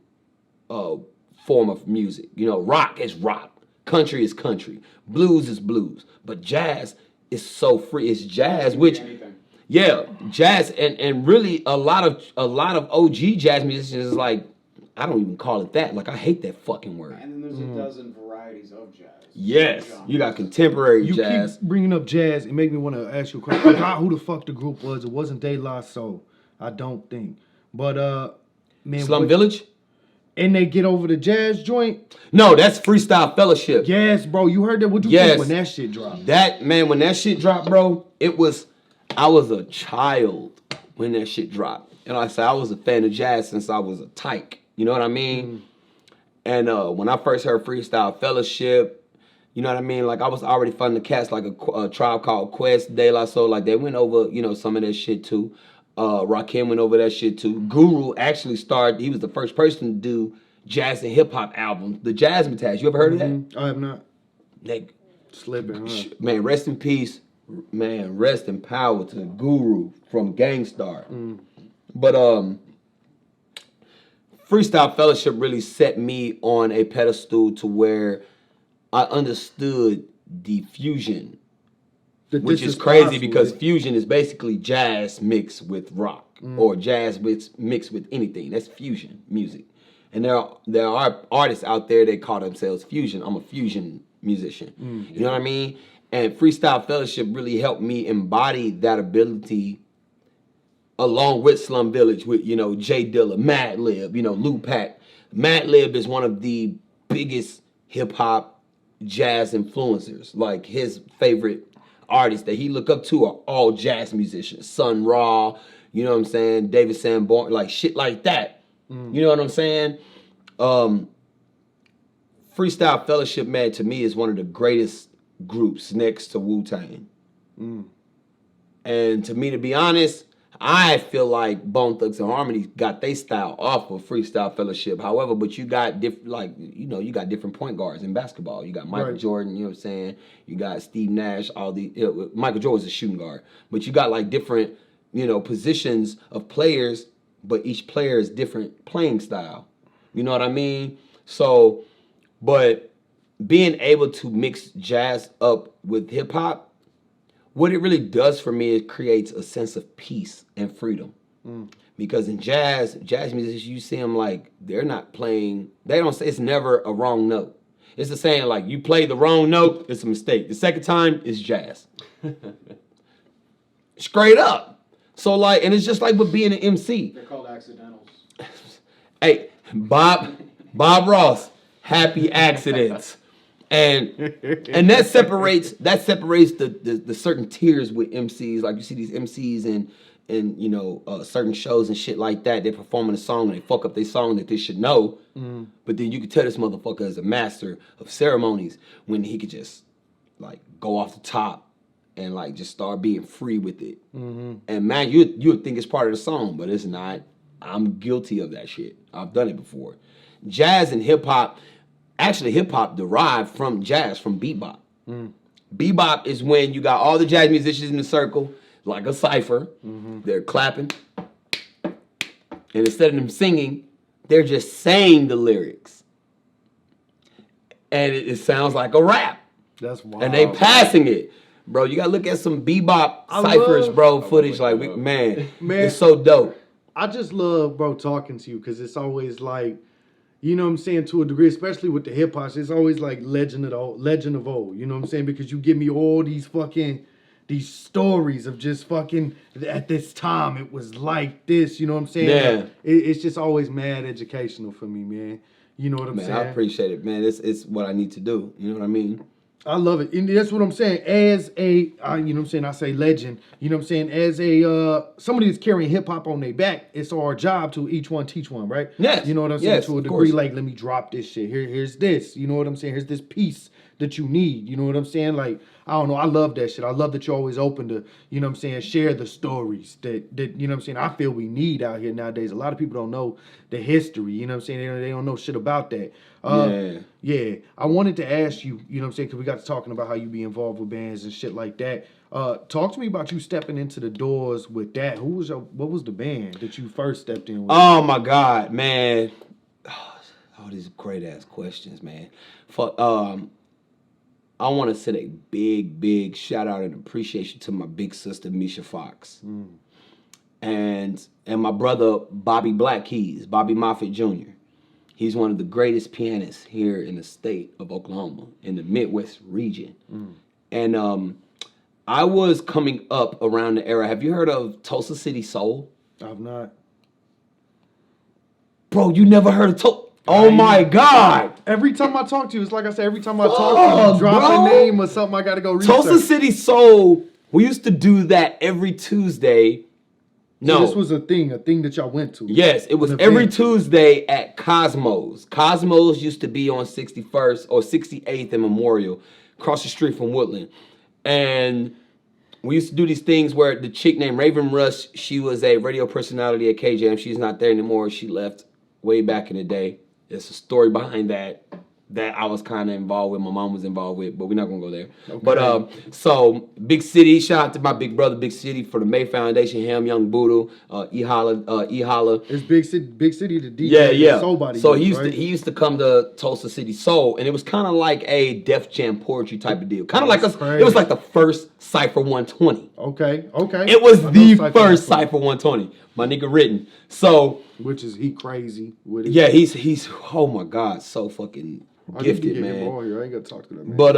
form of music. You know, rock is rock, country is country, blues is blues, but jazz is so free. It's jazz, which jazz and really a lot of OG jazz musicians is like, I don't even call it that. Like I hate that fucking word. And then there's a dozen varieties of jazz. Yes, you got contemporary jazz. You keep bringing up jazz. It made me want to ask you a question. I forgot who the fuck the group was. It wasn't De La Soul, I don't think. But man, Slum Village. And they get over the jazz joint. No, that's Freestyle Fellowship. Yes, bro. You heard that? What you think when that shit dropped? When that shit dropped, bro, I was a child when that shit dropped. And like I said, I was a fan of jazz since I was a tyke. You know what I mean? And when I first heard Freestyle Fellowship, you know what I mean? Like I was already fun to cats like a Tribe Called Quest, De La Soul. Like they went over, you know, some of that shit too. Rakim went over that shit too. Guru actually started. He was the first person to do jazz and hip hop albums. The Jazzmatazz. You ever heard of that? I have not. Nigga. Slipping, huh? Man, rest in peace. Man, rest in power to Guru from Gangstar. But Freestyle Fellowship really set me on a pedestal to where I understood the fusion. Which is crazy because fusion is basically jazz mixed with rock or jazz mixed with anything. That's fusion music. And there are artists out there that call themselves fusion. I'm a fusion musician. You know what I mean? And Freestyle Fellowship really helped me embody that ability along with Slum Village with, you know, Jay Dilla, Madlib, you know, Lou Pack. Madlib is one of the biggest hip hop jazz influencers. Like his favorite artists that he look up to are all jazz musicians. Sun Ra, you know what I'm saying? David Sanborn, like shit like that. You know what I'm saying? Freestyle Fellowship, man, to me is one of the greatest groups next to Wu-Tang. And to me, to be honest, I feel like Bone Thugs and Harmony got their style off of Freestyle Fellowship. However, but you got different, like, you know, you got different point guards in basketball. You got Michael Jordan, you know what I'm saying? You got Steve Nash, all the, you know, Michael Jordan's a shooting guard. But you got like different, you know, positions of players, but each player is different playing style. You know what I mean? So, but being able to mix jazz up with hip hop, what it really does for me is creates a sense of peace and freedom. Because in jazz musicians, you see them like, they're not playing, they don't say, it's never a wrong note. It's the saying like, you play the wrong note, it's a mistake. The second time, it's jazz. Straight up. So like, and it's just like with being an MC. They're called accidentals. Hey, Bob Ross, happy accidents. And that separates the certain tiers with MCs. Like you see these MCs in you know certain shows and shit like that. They're performing a song and they fuck up their song that they should know. But then you could tell this motherfucker is a master of ceremonies when he could just like go off the top and like just start being free with it. And man, you would think it's part of the song, but it's not. I'm guilty of that shit. I've done it before. Jazz and hip hop. Actually, hip-hop derived from jazz, from bebop. Bebop is when you got all the jazz musicians in a circle, like a cipher. They're clapping. And instead of them singing, they're just saying the lyrics. And it sounds like a rap. That's wild. And they passing it. Bro, you got to look at some bebop ciphers, bro, footage. Like, man, it's so dope. I just love, bro, talking to you because it's always like, you know what I'm saying, to a degree, especially with the hip hop, it's always like legend of old, you know what I'm saying? Because you give me all these stories of just fucking, at this time, it was like this, you know what I'm saying? Yeah. It's just always mad educational for me, man. You know what I'm saying? I appreciate it, man. It's what I need to do. You know what I mean? I love it. And that's what I'm saying. As a, you know what I'm saying, I say legend, you know what I'm saying? As a, somebody that's carrying hip hop on their back, it's our job to each one teach one, right? Yes. You know what I'm saying? Yes, to a of degree, course. like, let me drop this shit. Here's this. You know what I'm saying? Here's this piece that you need. You know what I'm saying? Like, I don't know. I love that shit. I love that you're always open to, you know what I'm saying, share the stories that you know what I'm saying, I feel we need out here nowadays. A lot of people don't know the history, you know what I'm saying? They don't know shit about that. Yeah. I wanted to ask you, you know what I'm saying, because we got to talking about how you be involved with bands and shit like that. Talk to me about you stepping into the doors with that. What was the band that you first stepped in with? Oh my God, man. All these great ass questions, man. I want to send a big shout out and appreciation to my big sister Misha Fox, and my brother Bobby Bobby Moffitt Jr. He's one of the greatest pianists here in the state of Oklahoma, in the Midwest region. And I was coming up around the era. Have you heard of Tulsa City Soul? I've not. Bro, you never heard of Tulsa? Oh my God! Every time I talk to you, it's like I said, every time I talk to you, drop a name or something, I gotta go research. Tulsa City Soul, we used to do that every Tuesday. No. So this was a thing that y'all went to. Yes, it was every Tuesday at Cosmos. Cosmos used to be on 61st or 68th and Memorial, across the street from Woodland. And we used to do these things where the chick named Raven Rush, she was a radio personality at KJM. She's not there anymore. She left way back in the day. There's a story behind that I was kind of involved with. My mom was involved with, but we're not going to go there. Okay. But so Big City, shout out to my big brother Big City for the May Foundation, him, Young Boodoo, E-Holla. It's Big City the DJ. Yeah. Soul body. So he used to come to Tulsa City Soul, and it was kind of like a Def Jam poetry type of deal. Kind of like it was like the first Cypher 120. Okay. It was the first Cypher 120. My nigga written. So which is he crazy with it. Yeah, he's oh my God, so fucking gifted, man. Here. I ain't gonna talk to that man. But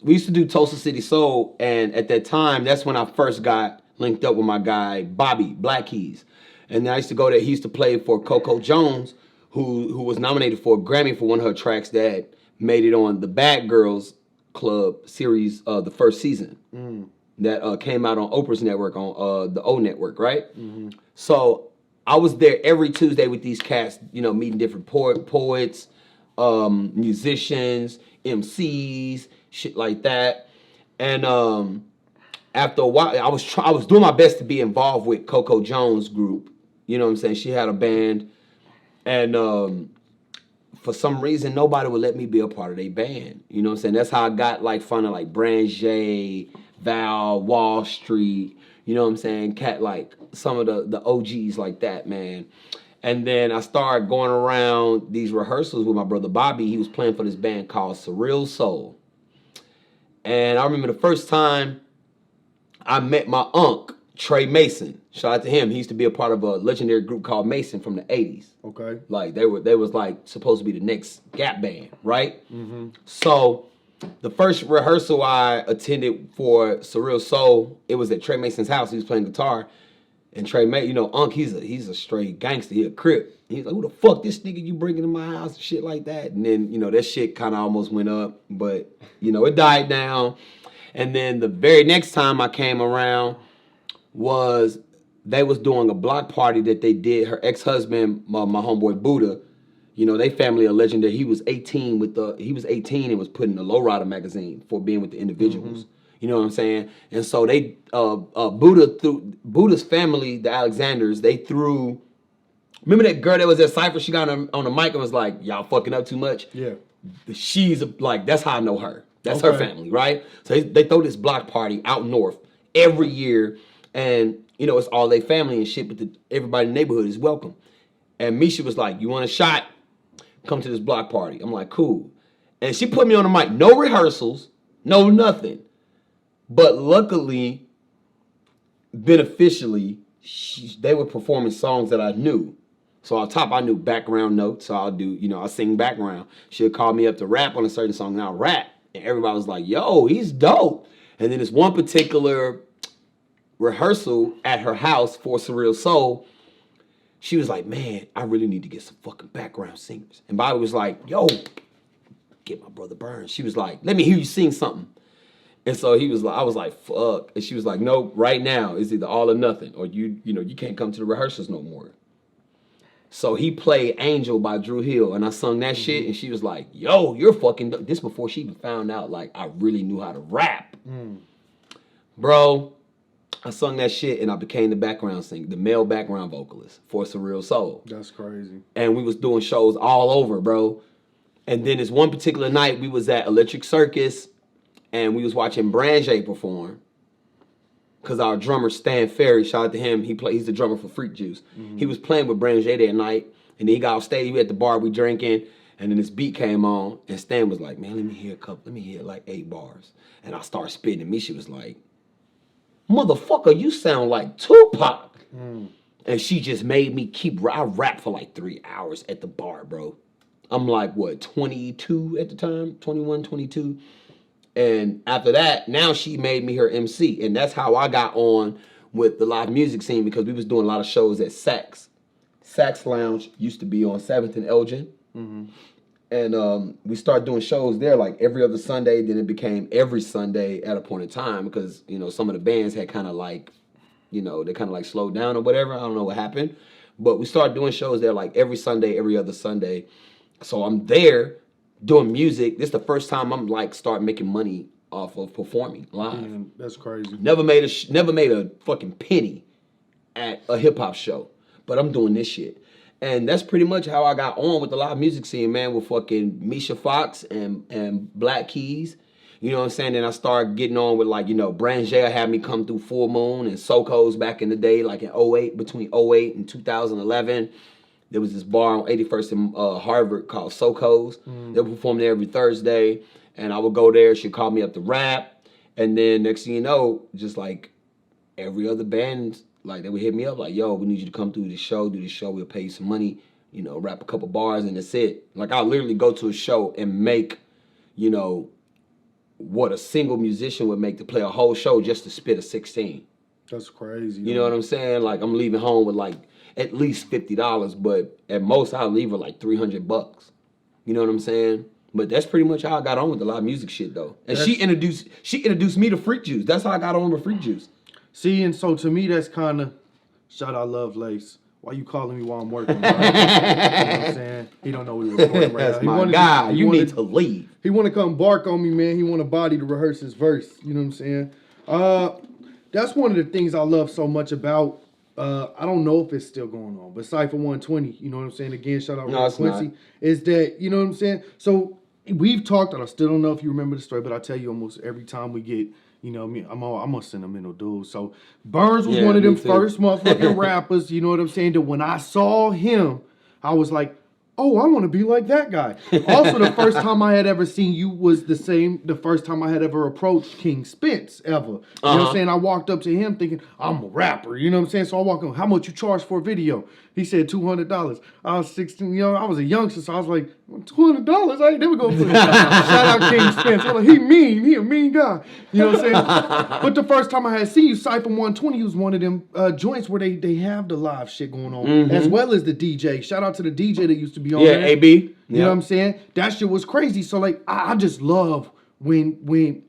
we used to do Tulsa City Soul, and at that time, that's when I first got linked up with my guy Bobby Black Keys. And then I used to go there. He used to play for Coco Jones, who was nominated for a Grammy for one of her tracks that made it on the Bad Girls Club series, the first season. That came out on Oprah's network, on the O Network, right? So I was there every Tuesday with these cats, you know, meeting different poets, musicians, MCs, shit like that. And after a while, I was doing my best to be involved with Coco Jones' group. You know what I'm saying? She had a band, and for some reason, nobody would let me be a part of their band. You know what I'm saying? That's how I got like fun of like Brand J, Val, Wall Street, you know what I'm saying? Cat like some of the OGs like that, man. And then I started going around these rehearsals with my brother Bobby. He was playing for this band called Surreal Soul. And I remember the first time I met my uncle, Trey Mason. Shout out to him. He used to be a part of a legendary group called Mason from the 80s. Okay. Like they was like supposed to be the next Gap band, right? So the first rehearsal I attended for Surreal Soul, it was at Trey Mason's house. He was playing guitar. And Trey Mason, you know, Unc, he's a straight gangster. He a Crip. He's like, who the fuck this nigga you bringing to my house and shit like that? And then, you know, that shit kind of almost went up. But, you know, it died down. And then the very next time I came around they was doing a block party that they did. Her ex-husband, my homeboy Buddha, you know, they family are legendary. He was 18 and was put in the Lowrider magazine for being with the Individuals. You know what I'm saying? And so they Buddha's family, the Alexanders, they threw. Remember that girl that was at Cypher? She got on the mic and was like, "Y'all fucking up too much." Yeah. She's like, that's how I know her. That's her family, right? So they throw this block party out north every year, and you know it's all their family and shit. But everybody in the neighborhood is welcome. And Misha was like, "You want a shot? Come to this block party." I'm like, "Cool." And she put me on the mic. No rehearsals, no nothing. But luckily, beneficially, they were performing songs that I knew. So on top, I knew background notes. So I'll do, you know, I'll sing background. She'll call me up to rap on a certain song, and I'll rap. And everybody was like, yo, he's dope. And then this one particular rehearsal at her house for Surreal Soul, she was like, man, I really need to get some fucking background singers. And Bobby was like, yo, get my brother Burns. She was like, let me hear you sing something. And so he was like, I was like, fuck. And she was like, no, right now it's either all or nothing, or you know, you can't come to the rehearsals no more. So he played Angel by Drew Hill, and I sung that shit, and she was like, yo, you're fucking dope. This before she even found out, like, I really knew how to rap. Bro, I sung that shit, and I became the background singer, the male background vocalist for Surreal Soul. That's crazy. And we was doing shows all over, bro. And then this one particular night, we was at Electric Circus, and we was watching Branjay perform. Because our drummer, Stan Ferry, shout out to him, he's the drummer for Freak Juice. He was playing with Branjay that night, and then he got off stage, we at the bar, we drinking, and then this beat came on, and Stan was like, man, let me hear like 8 bars. And I started spitting, and Misha was like, motherfucker, you sound like Tupac. And she just made me I rapped for like 3 hours at the bar, bro. I'm like, what, 22 at the time? 21, 22. And after that, now she made me her MC. And that's how I got on with the live music scene, because we was doing a lot of shows at Sax. Sax Lounge used to be on 7th and Elgin. And we started doing shows there like every other Sunday. Then it became every Sunday at a point in time because, you know, some of the bands had kind of like, you know, they kind of like slowed down or whatever. I don't know what happened. But we started doing shows there like every Sunday, every other Sunday. So I'm there doing music. This is the first time I'm like start making money off of performing live. Man, that's crazy. Never made a fucking penny at a hip hop show, but I'm doing this shit. And that's pretty much how I got on with the live music scene, man, with fucking Misha Fox and Black Keys. You know what I'm saying? Then I started getting on with like, you know, Branjay had me come through Full Moon and Soco's back in the day, like in 08, between 08 and 2011. There was this bar on 81st in Harvard called Soco's. They would perform there every Thursday. And I would go there. She'd call me up to rap. And then next thing you know, just like every other band, like they would hit me up like, yo, we need you to come through the show, do the show. We'll pay you some money, you know, rap a couple bars and that's it. Like I'll literally go to a show and make, you know, what a single musician would make to play a whole show just to spit a 16. That's crazy. You know what I'm saying? Like I'm leaving home with like at least $50, but at most I'll leave with like $300. You know what I'm saying? But that's pretty much how I got on with the live music shit though. And she introduced me to Freak Juice. That's how I got on with Freak Juice. See, and so to me that's kind of, shout out Love Lace. Why you calling me while I'm working? Bro? You know what I'm saying? He don't know we recording right That's now. my guy. You need to leave. He want to come bark on me, man. He want a body to rehearse his verse. You know what I'm saying? That's one of the things I love so much about. I don't know if it's still going on, but Cypher 120. You know what I'm saying? Again, shout out to Quincy. Not. Is that you know what I'm saying? So we've talked, and I still don't know if you remember the story, but I tell you almost every time we get. You know, I'm a sentimental dude. So Burns was one of them first motherfucking rappers. You know what I'm saying? That when I saw him, I was like, oh, I want to be like that guy. Also, the first time I had ever seen you was the first time I had ever approached King Spence ever. You know what I'm saying? I walked up to him thinking, I'm a rapper. You know what I'm saying? So I walked up, how much you charge for a video? He said $200. I was 16, you know, I was a youngster, so I was like, $200? I ain't never gonna put it. Shout out King Spence. I was like, he a mean guy. You know what I'm saying? But the first time I had seen you, Cypher 120 was one of them joints where they have the live shit going on, as well as the DJ. Shout out to the DJ that used to be on there. AB. You know what I'm saying? That shit was crazy. So like, I just love when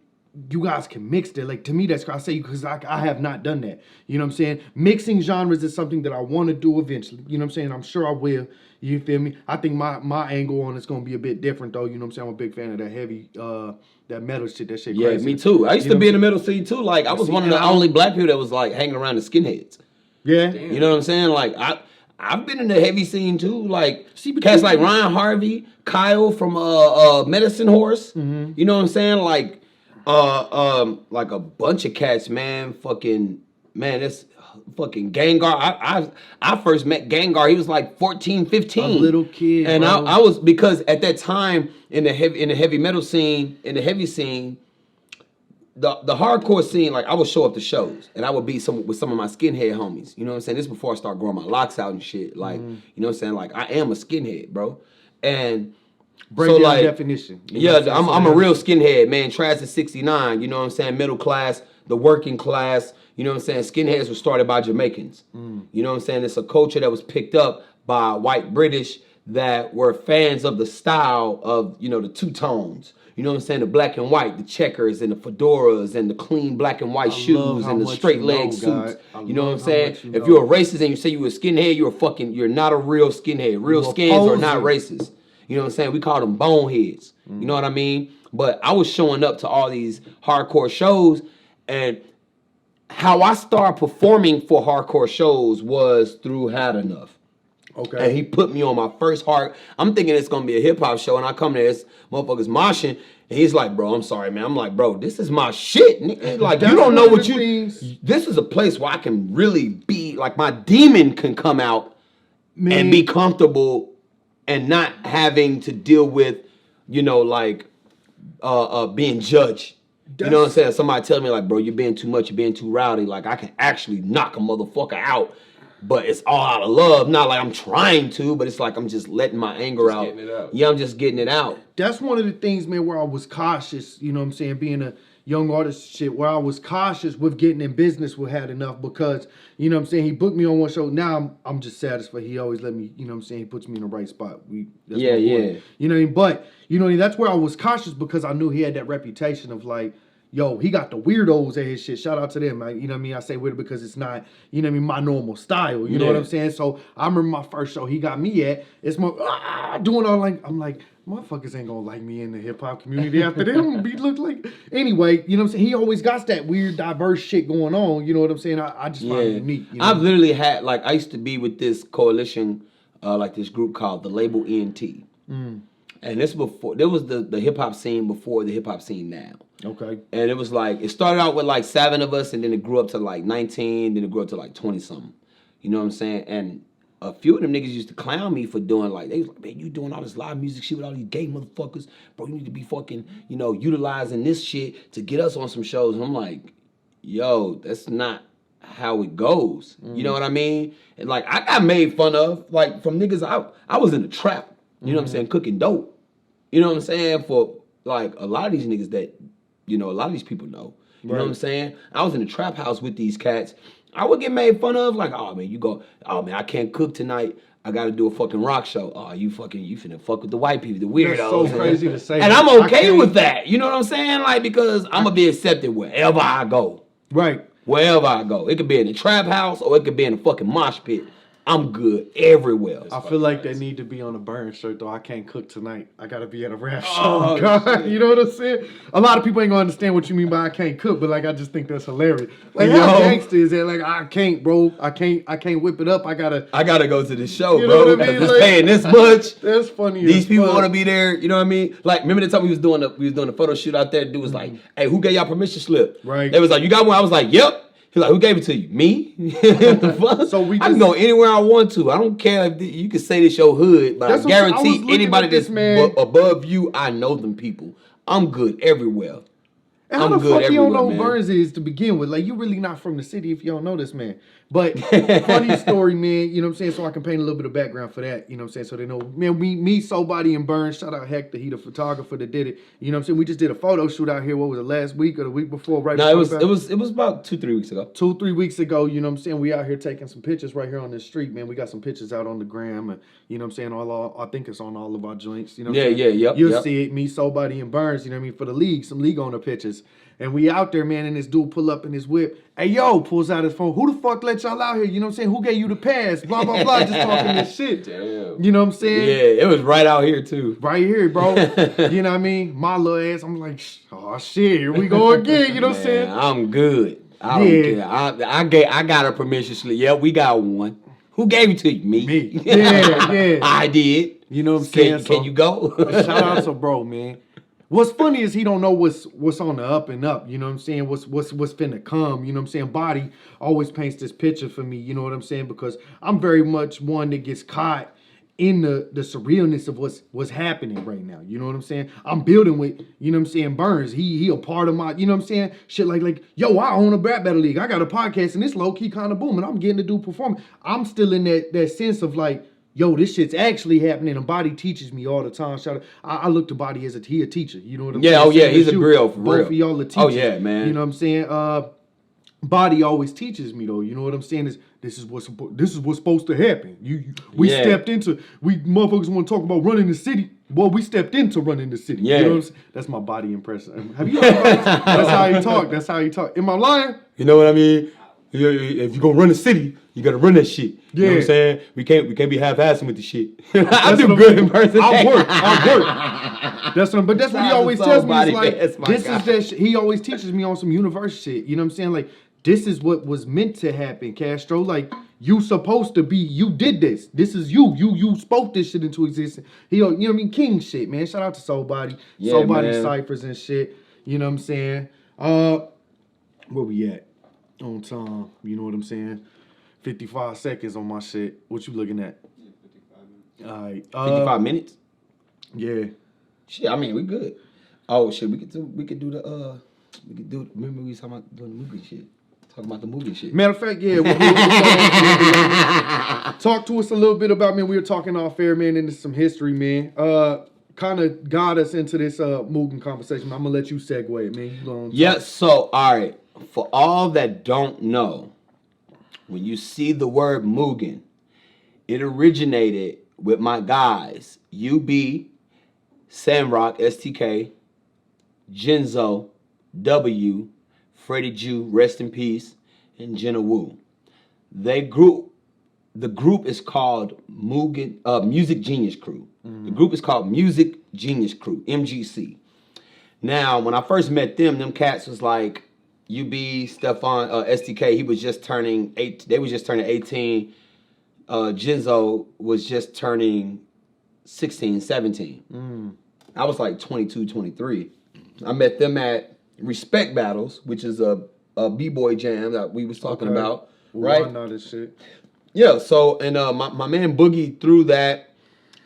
you guys can mix that. Like to me, that's I say because I have not done that. You know what I'm saying? Mixing genres is something that I want to do eventually. You know what I'm saying? I'm sure I will. You feel me? I think my angle on it's gonna be a bit different though. You know what I'm saying? I'm a big fan of that heavy that metal shit. That shit crazy. Yeah, me too. I used to be in the metal scene too. Like I was one of the only black people that was like hanging around the skinheads. Yeah. You know what I'm saying? Like I've been in the heavy scene too. Like cats like Ryan Harvey, Kyle from Medicine Horse. You know what I'm saying? Like a bunch of cats, man. That's fucking Gengar. I first met Gengar. He was like 14, 15. A little kid. And bro. I was because at that time in the heavy metal scene, in the heavy scene, the hardcore scene, like I would show up to shows and I would be with some of my skinhead homies. You know what I'm saying? This before I start growing my locks out and shit. Like, you know what I'm saying? Like I am a skinhead, bro. And break so down like definition. Yeah, I'm a real skinhead, man. Trash is 69, you know what I'm saying? Middle class, the working class, you know what I'm saying? Skinheads were started by Jamaicans. You know what I'm saying? It's a culture that was picked up by white British that were fans of the style of, you know, the two tones. You know what I'm saying? The black and white, the checkers and the fedoras and the clean black and white shoes and the straight leg suits. You know what I'm saying? If you're a racist and you say you're a skinhead, you're not a real skinhead. Real skins are not racist. You know what I'm saying? We call them boneheads. You know what I mean? But I was showing up to all these hardcore shows, and how I started performing for hardcore shows was through Had Enough. Okay. And he put me on my first I'm thinking it's going to be a hip-hop show, and I come there, this motherfucker's moshing, and he's like, bro, I'm sorry, man. I'm like, bro, this is my shit. Like, you don't know what this is a place where I can really be, like, my demon can come out and be comfortable and not having to deal with, you know, like, being judged. You know what I'm saying? Somebody tell me, like, bro, you're being too much, you're being too rowdy. Like, I can actually knock a motherfucker out. But it's all out of love. Not like I'm trying to, but it's like I'm just letting my anger out. Getting it out. Yeah, I'm just getting it out. That's one of the things, man, where I was cautious, you know what I'm saying, being a young artist shit, where I was cautious with getting in business with Had Enough because, you know what I'm saying, he booked me on one show. Now I'm just satisfied. He always let me, you know what I'm saying, he puts me in the right spot. That's yeah. You know what I mean? But, you know, that's where I was cautious because I knew he had that reputation of like, yo, he got the weirdos at his shit. Shout out to them. You know what I mean? I say weird because it's not, you know what I mean, my normal style. You know what I'm saying? So I remember my first show he got me at. It's more doing all like, I'm like, motherfuckers ain't gonna like me in the hip hop community after them. Look like anyway. You know what I'm saying? He always got that weird, diverse shit going on. You know what I'm saying? I just find it unique. You know? I've literally had I used to be with this coalition, like this group called the Label ENT. And this before there was the hip hop scene before the hip hop scene now. Okay. And it was like, it started out with like 7 of us, and then it grew up to like 19, then it grew up to like 20 something. You know what I'm saying? And a few of them niggas used to clown me for doing like, they was like, man, you doing all this live music shit with all these gay motherfuckers. Bro, you need to be fucking, you know, utilizing this shit to get us on some shows. And I'm like, yo, that's not how it goes. You know what I mean? And like, I got made fun of, like, from niggas, I was in the trap, you know what I'm saying, cooking dope. You know what I'm saying? For like a lot of these niggas that, you know, a lot of these people know. You know what I'm saying? I was in the trap house with these cats. I would get made fun of, like, oh man, I can't cook tonight. I gotta do a fucking rock show. Oh, you finna fuck with the white people, the weirdos. That's so crazy to say. And I'm okay with that. You know what I'm saying? Like, because I'm gonna be accepted wherever I go. Right. Wherever I go. It could be in the trap house or it could be in a fucking mosh pit. I'm good everywhere. I feel like they need to be on a Burns shirt, though. I can't cook tonight. I got to be at a rap show. God. You know what I'm saying? A lot of people ain't going to understand what you mean by I can't cook, but, like, I just think that's hilarious. Like, how gangster is that? Like, I can't, bro. I can't whip it up. I got to go to the show, you bro. Know what I mean? It's paying this much. That's funny. These people want to be there. You know what I mean? Like, remember the time we was doing the photo shoot out there? The dude was like, hey, who gave y'all permission slip? Right. They was like, you got one? I was like, yep. He's like, who gave it to you? Me? The fuck? So I can go anywhere I want to. I don't care if you can say this your hood, but I guarantee anybody that's above you, I know them people. I'm good everywhere. And how the fuck you don't know who Burns is to begin with? Like, you really not from the city if you don't know this man. But funny story, man, you know what I'm saying? So I can paint a little bit of background for that, you know what I'm saying? So they know, man, me, Sobody, and Burns, shout out Hector, he the photographer that did it. You know what I'm saying? We just did a photo shoot out here, what was it, last week or the week before? Right? No, it was about 2-3 weeks ago. 2-3 weeks ago, you know what I'm saying? We out here taking some pictures right here on the street, man. We got some pictures out on the gram, and you know what I'm saying? I think it's on all of our joints, you know what I'm saying? You'll see it, me, Sobody, and Burns, you know what I mean? For the league, some league owner pictures. And we out there, man, and this dude pull up in his whip. Hey, yo, pulls out his phone. Who the fuck let y'all out here? You know what I'm saying? Who gave you the pass? Blah, blah, blah. Just talking this shit. Damn. You know what I'm saying? Yeah, it was right out here, too. Right here, bro. You know what I mean? My little ass, I'm like, oh, shit, here we go again. You know what I'm saying? I'm good. I don't care. I got a permission slip. Yeah, we got one. Who gave it to you? Me. Yeah. I did. You know what I'm saying? Can you go? Shout out to bro, man. What's funny is he don't know what's on the up and up, you know what I'm saying? What's finna come, you know what I'm saying? Body always paints this picture for me, you know what I'm saying? Because I'm very much one that gets caught in the surrealness of what's happening right now, you know what I'm saying? I'm building with, you know what I'm saying, Burns. He a part of my, you know what I'm saying? Shit like, yo, I own a rap battle league. I got a podcast and it's low-key kind of booming. I'm getting to do performing. I'm still in that sense of like, yo, this shit's actually happening, and Body teaches me all the time. I look to Body as a teacher. You know what I'm saying? Yeah, he's a grill for real. Both of y'all are teachers. Oh, yeah, man. You know what I'm saying? body always teaches me though. You know what I'm saying? This is what's supposed to happen. We stepped into motherfuckers want to talk about running the city. Well, we stepped into running the city. Yeah. You know what I'm saying? That's my body impression. Have you heard That's how he talk. That's how he talk. Am I lying? You know what I mean? If you're gonna run the city, you gotta run that shit. You know what I'm saying? We can't be half-assing with the shit. I do good in person. I work. But that's what he always tells me. It's like, this is that shit. He always teaches me on some universe shit. You know what I'm saying? Like, this is what was meant to happen, Castro. Like, you supposed to be, you did this. This is you. You spoke this shit into existence. You know what I mean? King shit, man. Shout out to Soul Body. Yeah, Soul Body man. Cyphers and shit. You know what I'm saying? Where we at? On time. You know what I'm saying? 55 seconds on my shit. What you looking at? 55 minutes. All right. 55 minutes? Yeah. Shit, I mean, we good. Oh, shit, we could do remember we was talking about doing the movie shit. Talking about the movie shit. Matter of fact, yeah. Talk to us a little bit about, man, we were talking off air, man, into some history, man. Kind of got us into this moving conversation. I'm going to let you segue it, man. Yeah, so, all right. For all that don't know, when you see the word Mugen, it originated with my guys, UB, Samrock, STK, Genzo, W, Freddie Jew, rest in peace, and Jenna Wu. The group is called Music Genius Crew. The group is called Music Genius Crew, MGC. Now, when I first met them cats was like UB, Stefan, STK, he was just turning 8. They was just turning 18. Genzo was just turning 16, 17. I was like 22, 23. I met them at Respect Battles, which is a B-boy jam that we was talking about, right? I know this shit. Yeah, so, and my man Boogie threw that,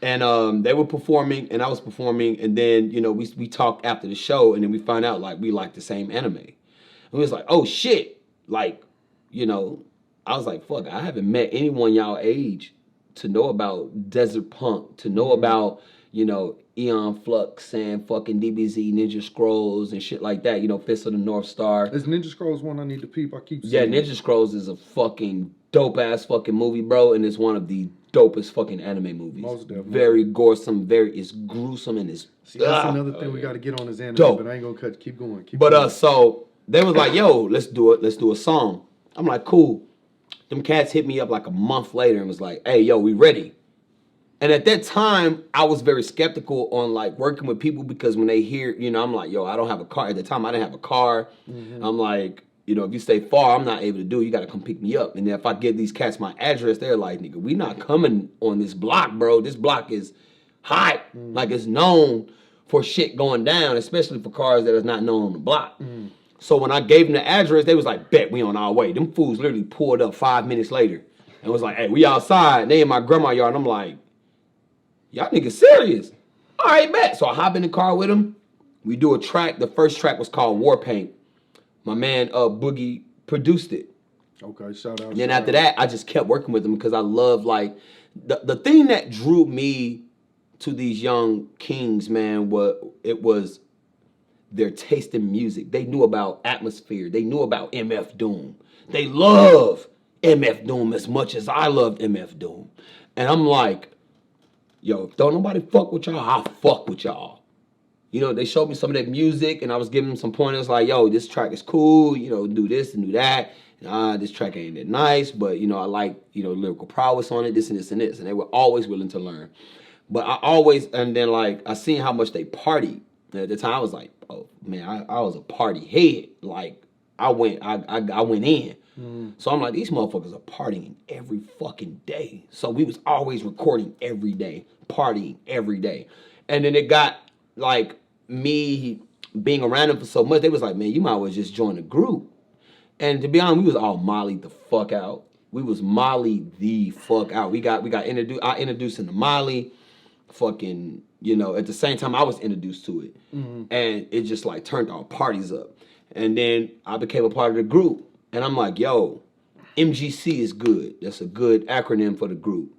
and they were performing, and I was performing, and then, you know, we talked after the show, and then we found out, like, we liked the same anime. And we was like, oh, shit. Like, you know, I was like, fuck, I haven't met anyone y'all age to know about Desert Punk, to know about, you know, Eon Flux and fucking DBZ, Ninja Scrolls and shit like that. You know, Fist of the North Star. Is Ninja Scrolls one I need to peep? I keep Yeah, saying Ninja Scrolls is a fucking dope-ass fucking movie, bro, and it's one of the dopest fucking anime movies. Most definitely. Very gruesome, it's gruesome, and it's... See, that's another thing we got to get on is anime, dope. but I ain't going to cut. Keep going. So they was like, yo, let's do it. Let's do a song. I'm like, cool. Them cats hit me up like a month later and was like, hey, yo, we ready. And at that time, I was very skeptical on like working with people because when they hear, you know, I'm like, yo, I don't have a car. At the time, I didn't have a car. I'm like, you know, if you stay far, I'm not able to do it. You got to come pick me up. And then if I give these cats my address, they're like, nigga, we not coming on this block, bro. This block is hot. Like it's known for shit going down, especially for cars that is not known on the block. So when I gave them the address, they was like, bet we on our way. Them fools literally pulled up 5 minutes later and was like, hey, we outside. They in my grandma yard. And I'm like, y'all niggas serious. All right, bet. So I hop in the car with them. We do a track. The first track was called War Paint. My man Boogie produced it. Okay, shout out. And then after that, I just kept working with them because I love like the thing that drew me to these young kings, man, was their taste in music. They knew about Atmosphere. They knew about MF Doom. They love MF Doom as much as I loved MF Doom. And I'm like, yo, if don't nobody fuck with y'all, I'll fuck with y'all. You know, they showed me some of that music, and I was giving them some pointers like, yo, this track is cool, you know, do this and do that. This track ain't that nice, but, you know, I like, you know, lyrical prowess on it, this and this and this. And they were always willing to learn. But I always, and then, like, I seen how much they partied. And at the time, I was like, oh, man, I was a party head. Like, I went in. So I'm like, these motherfuckers are partying every fucking day. So we was always recording every day, partying every day. And then it got, like, me being around them for so much, they was like, man, you might as well just join the group. And to be honest, we was all mollied the fuck out. We was mollied the fuck out. We got introduced. I introduced him to Molly. Fucking, you know, at the same time I was introduced to it. And it just like turned our parties up. And then I became a part of the group. And I'm like, yo, MGC is good. That's a good acronym for the group.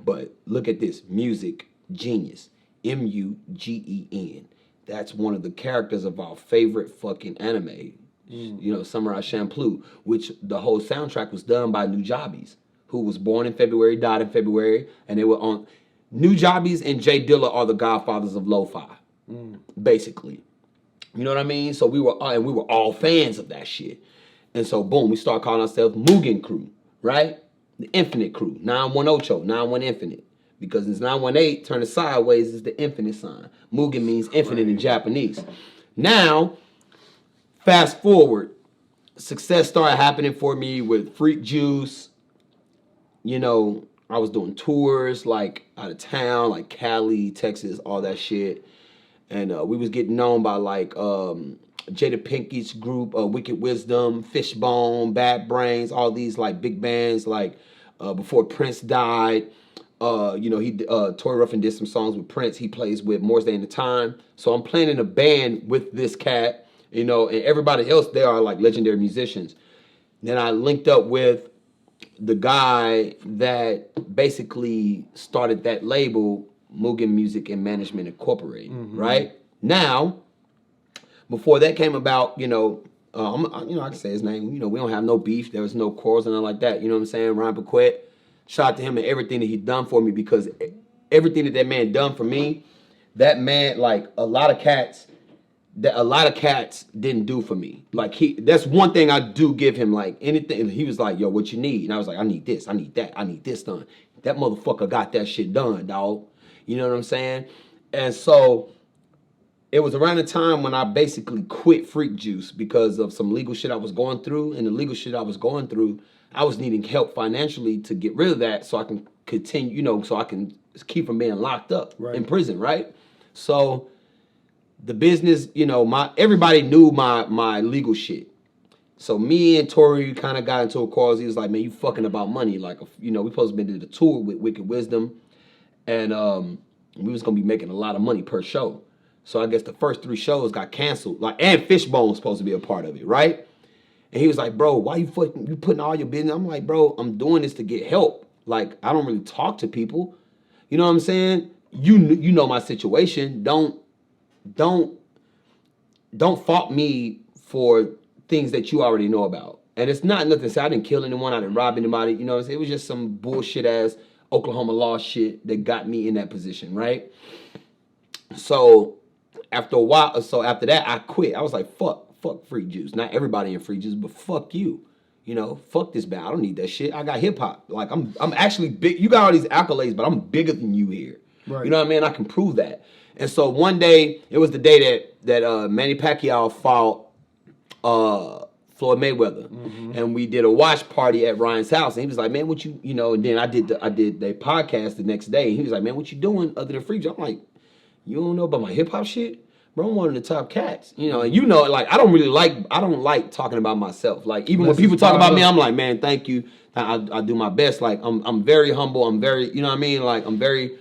But look at this, Music Genius. MUGEN. That's one of the characters of our favorite fucking anime, Sunrise Champloo, which the whole soundtrack was done by Nujabes, who was born in February, died in February, and they were on. Nujabes and Jay Dilla are the godfathers of lo-fi, basically. You know what I mean? So we were all fans of that shit. And so boom, we start calling ourselves Mugen Crew, right? The Infinite Crew, 918, 91 Infinite. Because it's 918, turn it sideways is the infinite sign. Mugen means infinite in Japanese. Now, fast forward, success started happening for me with Freak Juice. I was doing tours like out of town, like Cali, Texas, all that shit. And we was getting known by like Jada Pinkett's group, Wicked Wisdom, Fishbone, Bad Brains, all these like big bands. Like before Prince died, Tory Ruffin did some songs with Prince. He plays with Morris Day and the Time. So I'm playing in a band with this cat, and everybody else there are like legendary musicians. Then I linked up with the guy that basically started that label, Mugen Music and Management Incorporated, right? Now, before that came about, I can say his name. We don't have no beef. There was no quarrels and nothing like that. You know what I'm saying? Ryan Paquette. Shout out to him and everything that he done for me, because everything that man done for me, that man, like a lot of cats didn't do for me. Like that's one thing I do give him, like anything. He was like, yo, what you need? And I was like, I need this, I need that, I need this done. That motherfucker got that shit done, dog. You know what I'm saying? And so it was around the time when I basically quit Freak Juice because of some legal shit I was going through. And the legal shit I was going through, I was needing help financially to get rid of that so I can continue, so I can keep from being locked up in prison, right? So the business, everybody knew my legal shit. So me and Tory kind of got into a cause. He was like, man, you fucking about money. Like, we supposed to be the tour with Wicked Wisdom. And we was going to be making a lot of money per show. So I guess the first 3 shows got canceled. Like, and Fishbone was supposed to be a part of it, right? And he was like, bro, why you putting all your business? I'm like, bro, I'm doing this to get help. Like, I don't really talk to people. You know what I'm saying? You know my situation. Don't fault me for things that you already know about. And it's not nothing to say I didn't kill anyone, I didn't rob anybody. You know what I'm saying? It was just some bullshit ass Oklahoma law shit that got me in that position, right? So after that, I quit. I was like, fuck Freak Juice. Not everybody in Freak Juice, but fuck you. Fuck this band. I don't need that shit. I got hip hop. Like I'm actually big. You got all these accolades, but I'm bigger than you here. Right. You know what I mean? I can prove that. And so one day, it was the day that Manny Pacquiao fought Floyd Mayweather, and we did a watch party at Ryan's house. And he was like, "Man, what you?" And then I did the podcast the next day. And he was like, "Man, what you doing other than Freak Juice?" I'm like, "You don't know about my hip hop shit, bro? I'm one of the top cats." And like I don't like talking about myself. Like even when people talk about me, I'm like, "Man, thank you. I do my best." Like I'm very humble. I'm very, you know what I mean? Like I'm very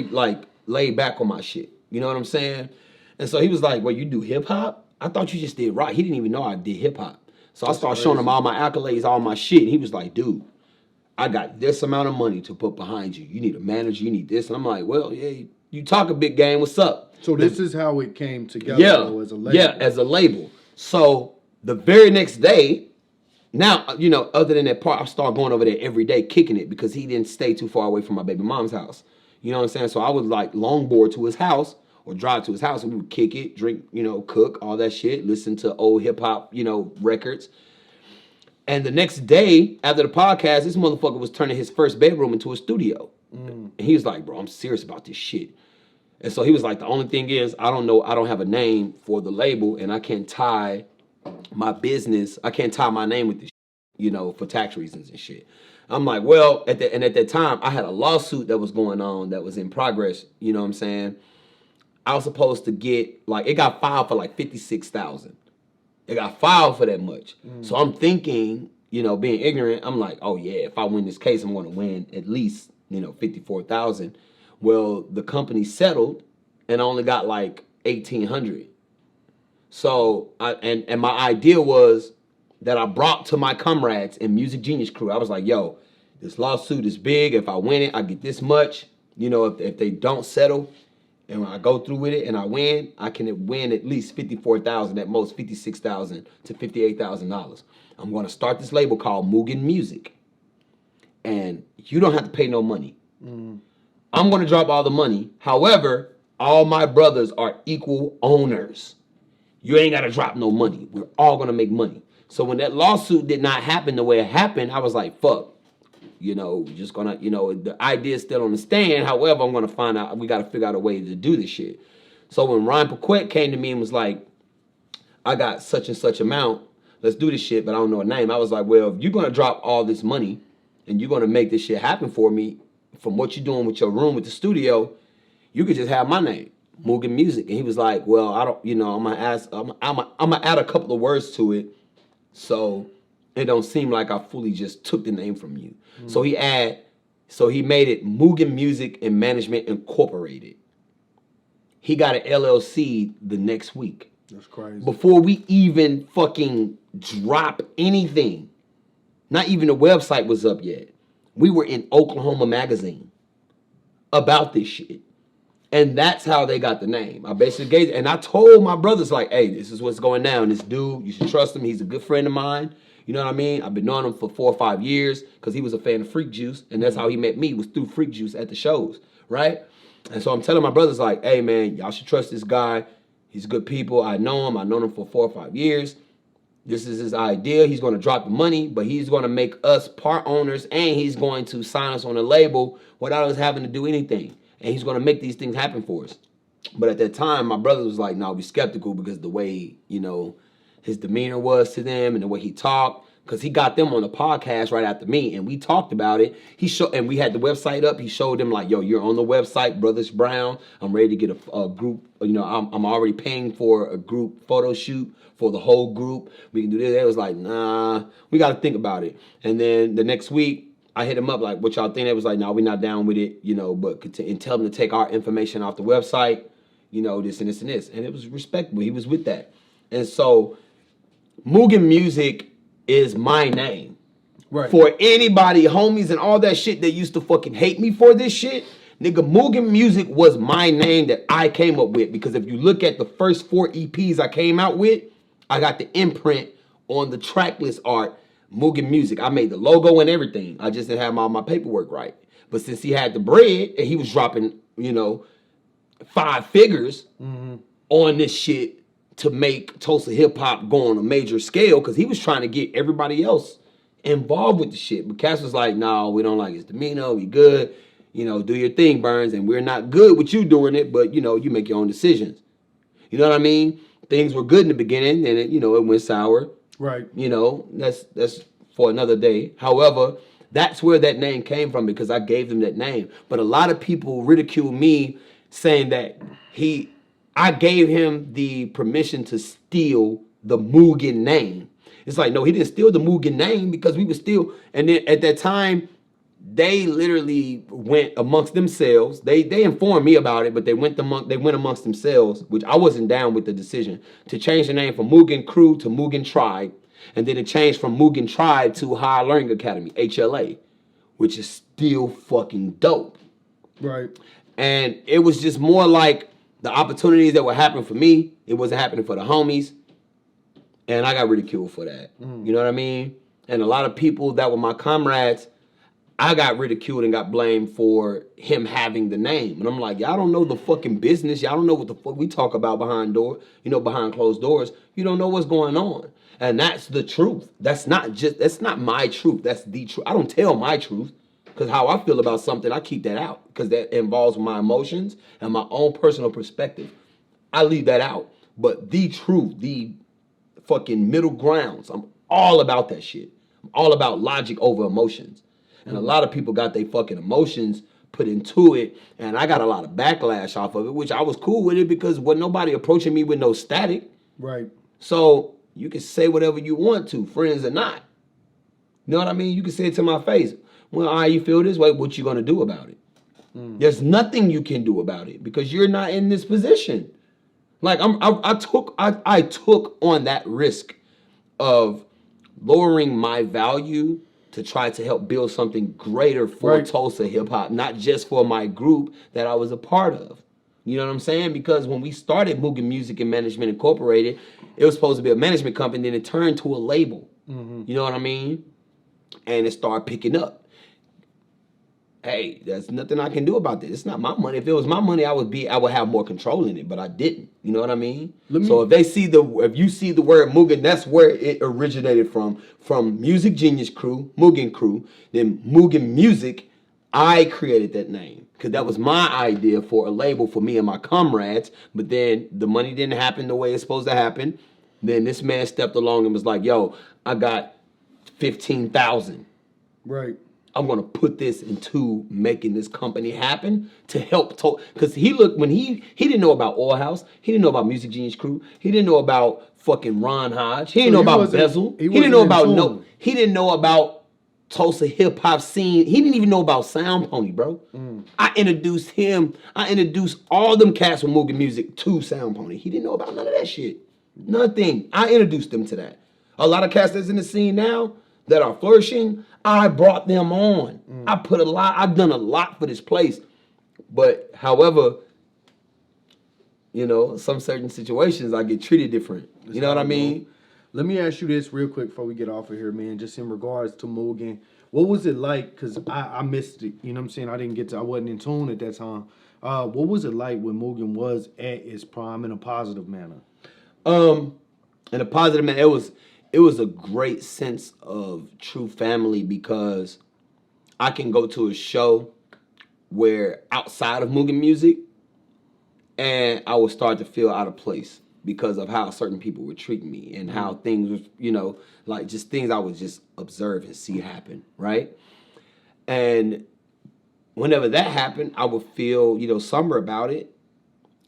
like laid back on my shit. You know what I'm saying? And so he was like, well, you do hip hop? I thought you just did rock. He didn't even know I did hip hop. So I started showing him all my accolades, all my shit. And he was like, dude, I got this amount of money to put behind you. You need a manager, you need this. And I'm like, well, yeah, you talk a big game, what's up? So this is how it came together as a label. Yeah, as a label. So the very next day, now, other than that part, I started going over there every day, kicking it, because he didn't stay too far away from my baby mom's house. You know what I'm saying? So I would like longboard to his house or drive to his house, and we would kick it, drink, cook, all that shit, listen to old hip hop, records. And the next day after the podcast, this motherfucker was turning his first bedroom into a studio. And he was like, bro, I'm serious about this shit. And so he was like, the only thing is, I don't have a name for the label, and I can't tie my business, I can't tie my name with this shit, for tax reasons and shit. I'm like, well, at that time, I had a lawsuit that was going on that was in progress, you know what I'm saying? I was supposed to get, like, it got filed for like $56,000. It got filed for that much. So I'm thinking, being ignorant, I'm like, oh yeah, if I win this case, I'm going to win at least, $54,000. Well, the company settled, and I only got like $1,800. So, and my idea was that I brought to my comrades in Music Genius Crew. I was like, yo, this lawsuit is big. If I win it, I get this much. If they don't settle, And when I go through with it and I win, I can win at least $54,000, at most $56,000 to $58,000. I'm going to start this label called Mugen Music. And you don't have to pay no money. I'm going to drop all the money. However, all my brothers are equal owners. You ain't got to drop no money. We're all going to make money. So when that lawsuit did not happen the way it happened, I was like, fuck. You know, just going to, you know, the idea is still on the stand. However, I'm going to find out, we got to figure out a way to do this shit. So when Ryan Paquette came to me and was like, I got such and such amount, let's do this shit, but I don't know a name. I was like, well, if you're going to drop all this money and you're going to make this shit happen for me, from what you're doing with your room, with the studio, you could just have my name, Mugen Music. And he was like, well, I don't, you know, I'm gonna add a couple of words to it, so it don't seem like I fully just took the name from you. So he made it Mugen Music and Management Incorporated. He got an LLC the next week. That's crazy. Before we even fucking drop anything, not even the website was up yet. We were in Oklahoma Magazine about this shit. And that's how they got the name. I basically gave it, and I told my brothers, like, hey, this is what's going down. This dude, you should trust him. He's a good friend of mine. You know what I mean? I've been knowing him for 4 or 5 years because he was a fan of Freak Juice, and that's how he met me, was through Freak Juice at the shows, right? And so I'm telling my brothers, like, hey, man, y'all should trust this guy. He's good people. I know him. I've known him for 4 or 5 years. This is his idea. He's going to drop the money, but he's going to make us part owners, and he's going to sign us on a label without us having to do anything. And he's going to make these things happen for us. But at that time, my brother was like, no, be skeptical because the way, you know, his demeanor was to them and the way he talked. Because he got them on the podcast right after me, and we talked about it. And we had the website up. He showed them like, yo, you're on the website, Brothers Brown. I'm ready to get a group. You know, I'm already paying for a group photo shoot for the whole group. We can do this. They was like, nah, we got to think about it. And then the next week, I hit him up like, what y'all think? They was like, no, we're not down with it, you know, but and tell them to take our information off the website, you know, this and this and this. And it was respectable. He was with that. And so Mugen Music is my name. Right. For anybody, homies and all that shit that used to fucking hate me for this shit, nigga, Mugen Music was my name that I came up with. Because if you look at the first 4 EPs I came out with, I got the imprint on the track list art, Mugen Music. I made the logo and everything. I just didn't have all my paperwork right. But since he had the bread and he was dropping, you know, 5 figures on this shit to make Tulsa hip hop go on a major scale, because he was trying to get everybody else involved with the shit. But Cass was like, no, we don't like his demeanor. We good. You know, do your thing, Burns. And we're not good with you doing it, but, you know, you make your own decisions. You know what I mean? Things were good in the beginning, and it, you know, it went sour. Right. You know, that's for another day. However, that's where that name came from, because I gave them that name. But a lot of people ridicule me, saying that I gave him the permission to steal the Mugen name. It's like, no, he didn't steal the Mugen name, because we were still, and then at that time, they literally went amongst themselves. They informed me about it, but they went amongst themselves, which I wasn't down with the decision, to change the name from Mugen Crew to Mugen Tribe, and then it changed from Mugen Tribe to Higher Learning Academy, HLA, which is still fucking dope. Right. And it was just more like the opportunities that were happening for me, it wasn't happening for the homies. And I got ridiculed for that. You know what I mean? And a lot of people that were my comrades, I got ridiculed and got blamed for him having the name. And I'm like, y'all don't know the fucking business. Y'all don't know what the fuck we talk about behind closed doors. You don't know what's going on. And that's the truth. That's not my truth. That's the truth. I don't tell my truth, because how I feel about something, I keep that out, because that involves my emotions and my own personal perspective. I leave that out. But the truth, the fucking middle grounds, I'm all about that shit. I'm all about logic over emotions. And a lot of people got their fucking emotions put into it, and I got a lot of backlash off of it, which I was cool with it, because wasn't nobody approaching me with no static. Right. So you can say whatever you want to, friends or not. You know what I mean? You can say it to my face. Well, all right, you feel this way, what you gonna do about it? There's nothing you can do about it, because you're not in this position. Like I took on that risk of lowering my value to try to help build something greater for Tulsa hip hop, not just for my group that I was a part of. You know what I'm saying? Because when we started Mugen Music and Management Incorporated, it was supposed to be a management company, then it turned to a label. You know what I mean? And it started picking up. Hey, there's nothing I can do about this. It's not my money. If it was my money, I would have more control in it, but I didn't. You know what I mean? So if you see the word Mugen, that's where it originated from Music Genius Crew, Mugen Crew, then Mugen Music. I created that name because that was my idea for a label for me and my comrades. But then the money didn't happen the way it's supposed to happen. Then this man stepped along and was like, "Yo, I got 15,000. Right. I'm gonna put this into making this company happen to help." Because when he didn't know about Oil House, he didn't know about Music Genius Crew, he didn't know about fucking Ron Hodge, he didn't know about Bezel, he didn't know about Tulsa hip hop scene. He didn't even know about Sound Pony, bro. I introduced all them cats from Mugen Music to Sound Pony. He didn't know about none of that shit. Nothing. I introduced them to that. A lot of cats that's in the scene now that are flourishing, I brought them on. I've done a lot for this place. But however, some certain situations I get treated different. You know what I mean? Let me ask you this real quick before we get off of here, man. Just in regards to Mugen, what was it like? Because I missed it. You know what I'm saying? I wasn't in tune at that time. What was it like when Mugen was at its prime in a positive manner? In a positive manner, it was a great sense of true family because I can go to a show where outside of Mugen Music and I would start to feel out of place because of how certain people were treating me and how things was, like just things I would just observe and see happen, right? And whenever that happened, I would feel, somber about it.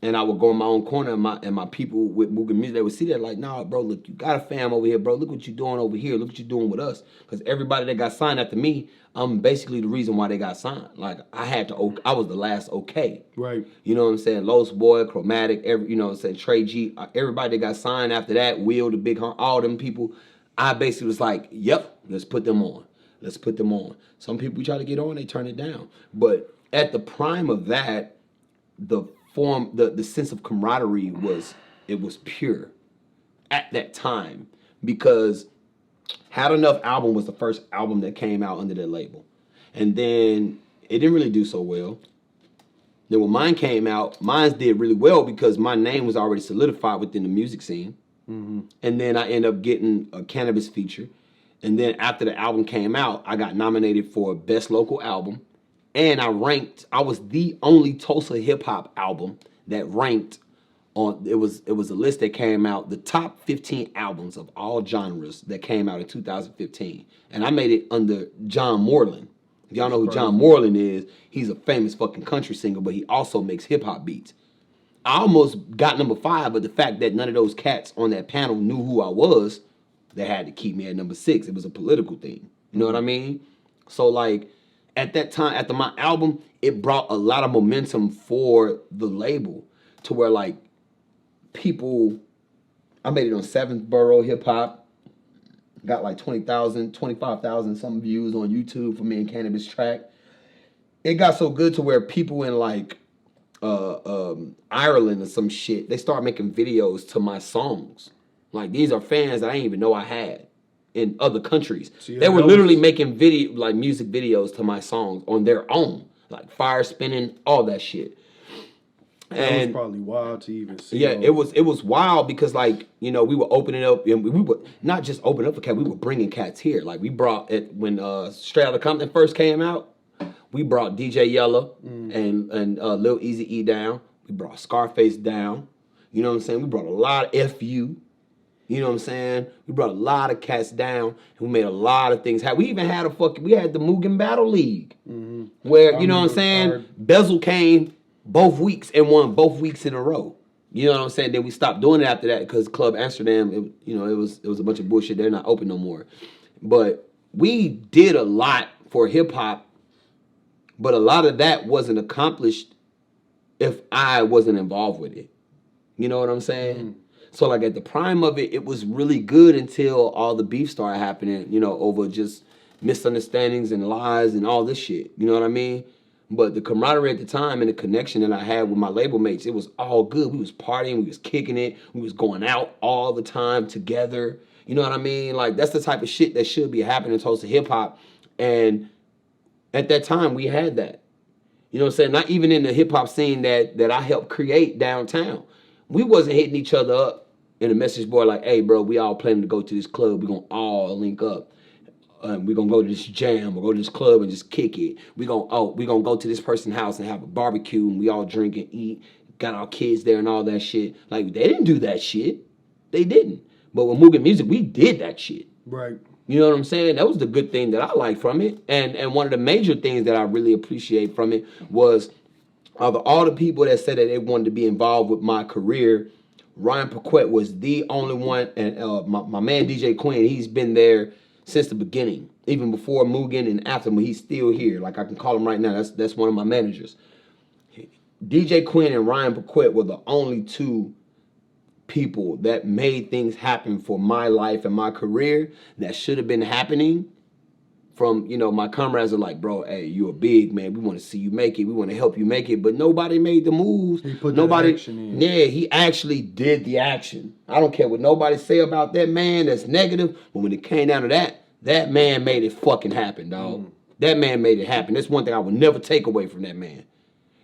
And I would go in my own corner and my people with Mugen Music, they would see that like, nah, bro, look, you got a fam over here, bro. Look what you doing over here. Look what you doing with us. Because everybody that got signed after me, I'm basically the reason why they got signed. Like, I was the last okay. Right. You know what I'm saying? Los Boy, Chromatic, Trey G, everybody that got signed after that, Will, the Big Hunt, all them people, I basically was like, yep, let's put them on. Let's put them on. Some people we try to get on, they turn it down. But at the prime of that, the sense of camaraderie was pure at that time because Had Enough album was the first album that came out under that label. And then it didn't really do so well. Then when mine came out, mine did really well because my name was already solidified within the music scene. Mm-hmm. And then I ended up getting a cannabis feature. And then after the album came out, I got nominated for Best Local Album. And I was the only Tulsa hip hop album that ranked on, it was a list that came out, the top 15 albums of all genres that came out in 2015. And I made it under John Moreland. If y'all know who John Moreland is, he's a famous fucking country singer, but he also makes hip hop beats. I almost got number 5, but the fact that none of those cats on that panel knew who I was, they had to keep me at number 6. It was a political thing. You know what I mean? So like, at that time, after my album, it brought a lot of momentum for the label to where like people, I made it on 7th Borough Hip Hop, got like 20,000, 25,000 something views on YouTube for me and Cannabis Track. It got so good to where people in like Ireland or some shit, they start making videos to my songs. Like these are fans that I didn't even know I had in other countries. So they were literally making music videos to my songs on their own, like fire spinning, all that shit. That was probably wild to even see. Yeah, it was wild because like, we were opening up and we were not just opening up for cats, we were bringing cats here. Like we brought it when Straight Outta Compton first came out, we brought DJ Yella and Lil Easy E down. We brought Scarface down. You know what I'm saying? We brought a lot of FU. You know what I'm saying? We brought a lot of cats down and we made a lot of things happen. We even had we had the Mugen Battle League where, you know what I'm saying? Bezel came both weeks and won both weeks in a row. You know what I'm saying? Then we stopped doing it after that because Club Amsterdam, it was a bunch of bullshit. They're not open no more. But we did a lot for hip hop, but a lot of that wasn't accomplished if I wasn't involved with it. You know what I'm saying? So like at the prime of it, it was really good until all the beef started happening, over just misunderstandings and lies and all this shit. You know what I mean? But the camaraderie at the time and the connection that I had with my label mates, it was all good. We was partying, we was kicking it, we was going out all the time together. You know what I mean? Like, that's the type of shit that should be happening in Tulsa hip hop. And at that time, we had that. You know what I'm saying? Not even in the hip hop scene that I helped create downtown. We wasn't hitting each other up in a message board like, hey, bro, we all planning to go to this club. We're going to all link up. We're going to go to this jam or go to this club and just kick it. We're going to go to this person's house and have a barbecue and we all drink and eat. Got our kids there and all that shit. Like, they didn't do that shit. They didn't. But with Mugen Music, we did that shit. Right. You know what I'm saying? That was the good thing that I liked from it. And one of the major things that I really appreciate from it was all the people that said that they wanted to be involved with my career, Ryan Paquette was the only one. And my man DJ Quinn, he's been there since the beginning, even before Mugen and after, but he's still here. Like, I can call him right now. That's one of my managers. DJ Quinn and Ryan Paquette were the only two people that made things happen for my life and my career that should have been happening. From, you know, my comrades are like, bro, hey, you're a big man. We want to see you make it. We want to help you make it. But nobody made the moves. He put nobody, that action in. Yeah, he actually did the action. I don't care what nobody say about that man that's negative. But when it came down to that man made it fucking happen, dog. That man made it happen. That's one thing I would never take away from that man.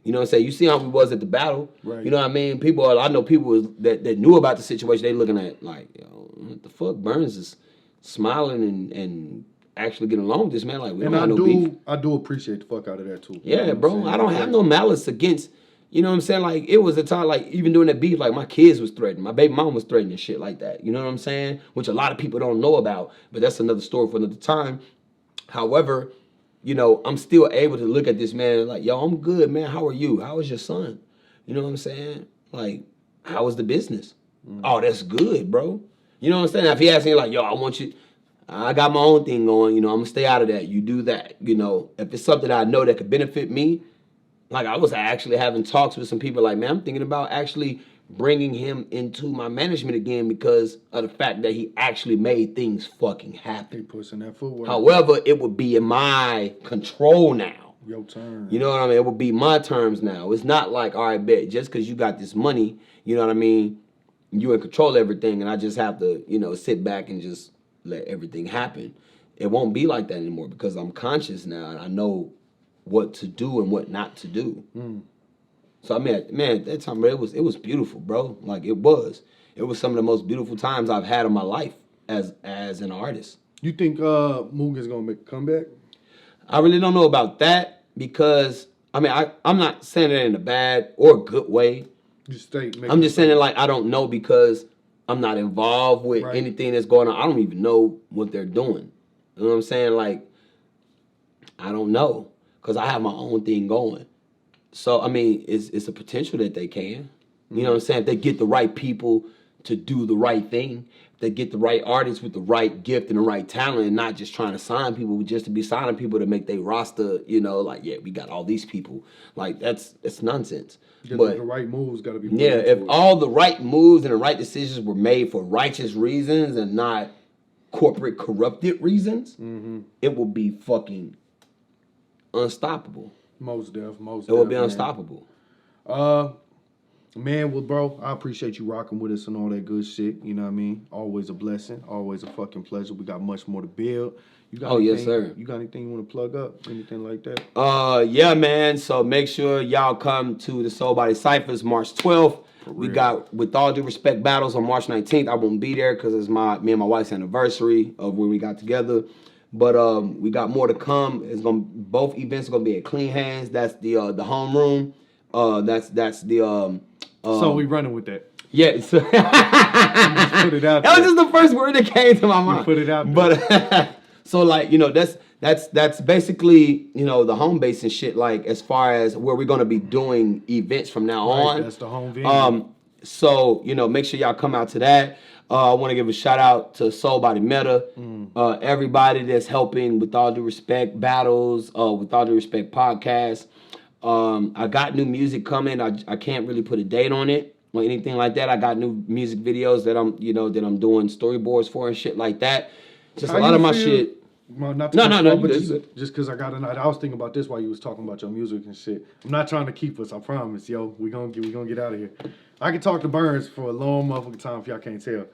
You know what I'm saying? You see how we was at the battle. Right. You know what I mean? I know people that knew about the situation. They looking at like, yo, what the fuck? Burns is smiling and actually getting along with this man. Like, we don't have no beef. I do appreciate the fuck out of that too. Yeah, bro. I don't have no malice against, you know what I'm saying? Like, it was a time, like, even during that beef, like, my kids was threatened. My baby mom was threatened and shit like that. You know what I'm saying? Which a lot of people don't know about, but that's another story for another time. However, you know, I'm still able to look at this man like, yo, I'm good, man. How are you? How is your son? You know what I'm saying? Like, how is the business? Oh, that's good, bro. You know what I'm saying? If he asks me like, yo, I got my own thing going, you know, I'm gonna stay out of that. You do that, you know. If it's something I know that could benefit me, like, I was actually having talks with some people like, man, I'm thinking about actually bringing him into my management again because of the fact that he actually made things fucking happen. He pushing that footwork. However, it would be in my control now. Your turn. You know what I mean? It would be my terms now. It's not like, all right, bet, just because you got this money, you know what I mean, you in control of everything and I just have to, you know, sit back and just let everything happen. It won't be like that anymore because I'm conscious now and I know what to do and what not to do. So I mean, man, at that time, bro, it was beautiful, bro. Like, it was some of the most beautiful times I've had in my life as an artist. You think Mugen's gonna make a comeback? I really don't know about that because I mean I'm not saying it in a bad or good way. I'm just saying it like I don't know because I'm not involved with anything that's going on. I don't even know what they're doing. You know what I'm saying? Like, I don't know because I have my own thing going. So, I mean, it's a potential that they can. You know what I'm saying? If they get the right people to do the right thing, if they get the right artists with the right gift and the right talent and not just trying to sign people just to be signing people to make their roster, you know, like, yeah, we got all these people. Like, that's nonsense. But the right moves got to be put if into it. all the right moves and the right decisions were made for righteous reasons and not corporate corrupted reasons, it will be fucking unstoppable. Most def. It will be unstoppable. Man, well, bro, I appreciate you rocking with us and all that good shit. You know what I mean? Always a blessing. Always a fucking pleasure. We got much more to build. You got yes, sir. You got anything you want to plug up? Anything like that? Yeah, man. So make sure y'all come to the Soul Body Cyphers March 12th. We got With All Due Respect battles on March 19th. I won't be there because it's me and my wife's anniversary of when we got together. But we got more to come. Both events are gonna be at Clean Hands. That's the homeroom. That's the so we running with that. Yeah. So Just put it out. That was just the first word that came to my mind. You put it out there. But so like, you know, that's basically, you know, the home base and shit, like as far as where we're gonna be doing events from now on. That's the home venue. So, you know, make sure y'all come out to that. I want to give a shout out to Soul Body Meta, everybody that's helping With All Due Respect battles, With All Due Respect podcast. I got new music coming. I can't really put a date on it or anything like that. I got new music videos that I'm doing storyboards for and shit like that. Just a lot of my shit. Well, not to No, cut no, you no, off, you but good, just, you good. just because I got a night. I was thinking about this while you was talking about your music and shit. I'm not trying to keep us. I promise, yo. We gonna get out of here. I can talk to Burns for a long motherfucking time if y'all can't tell.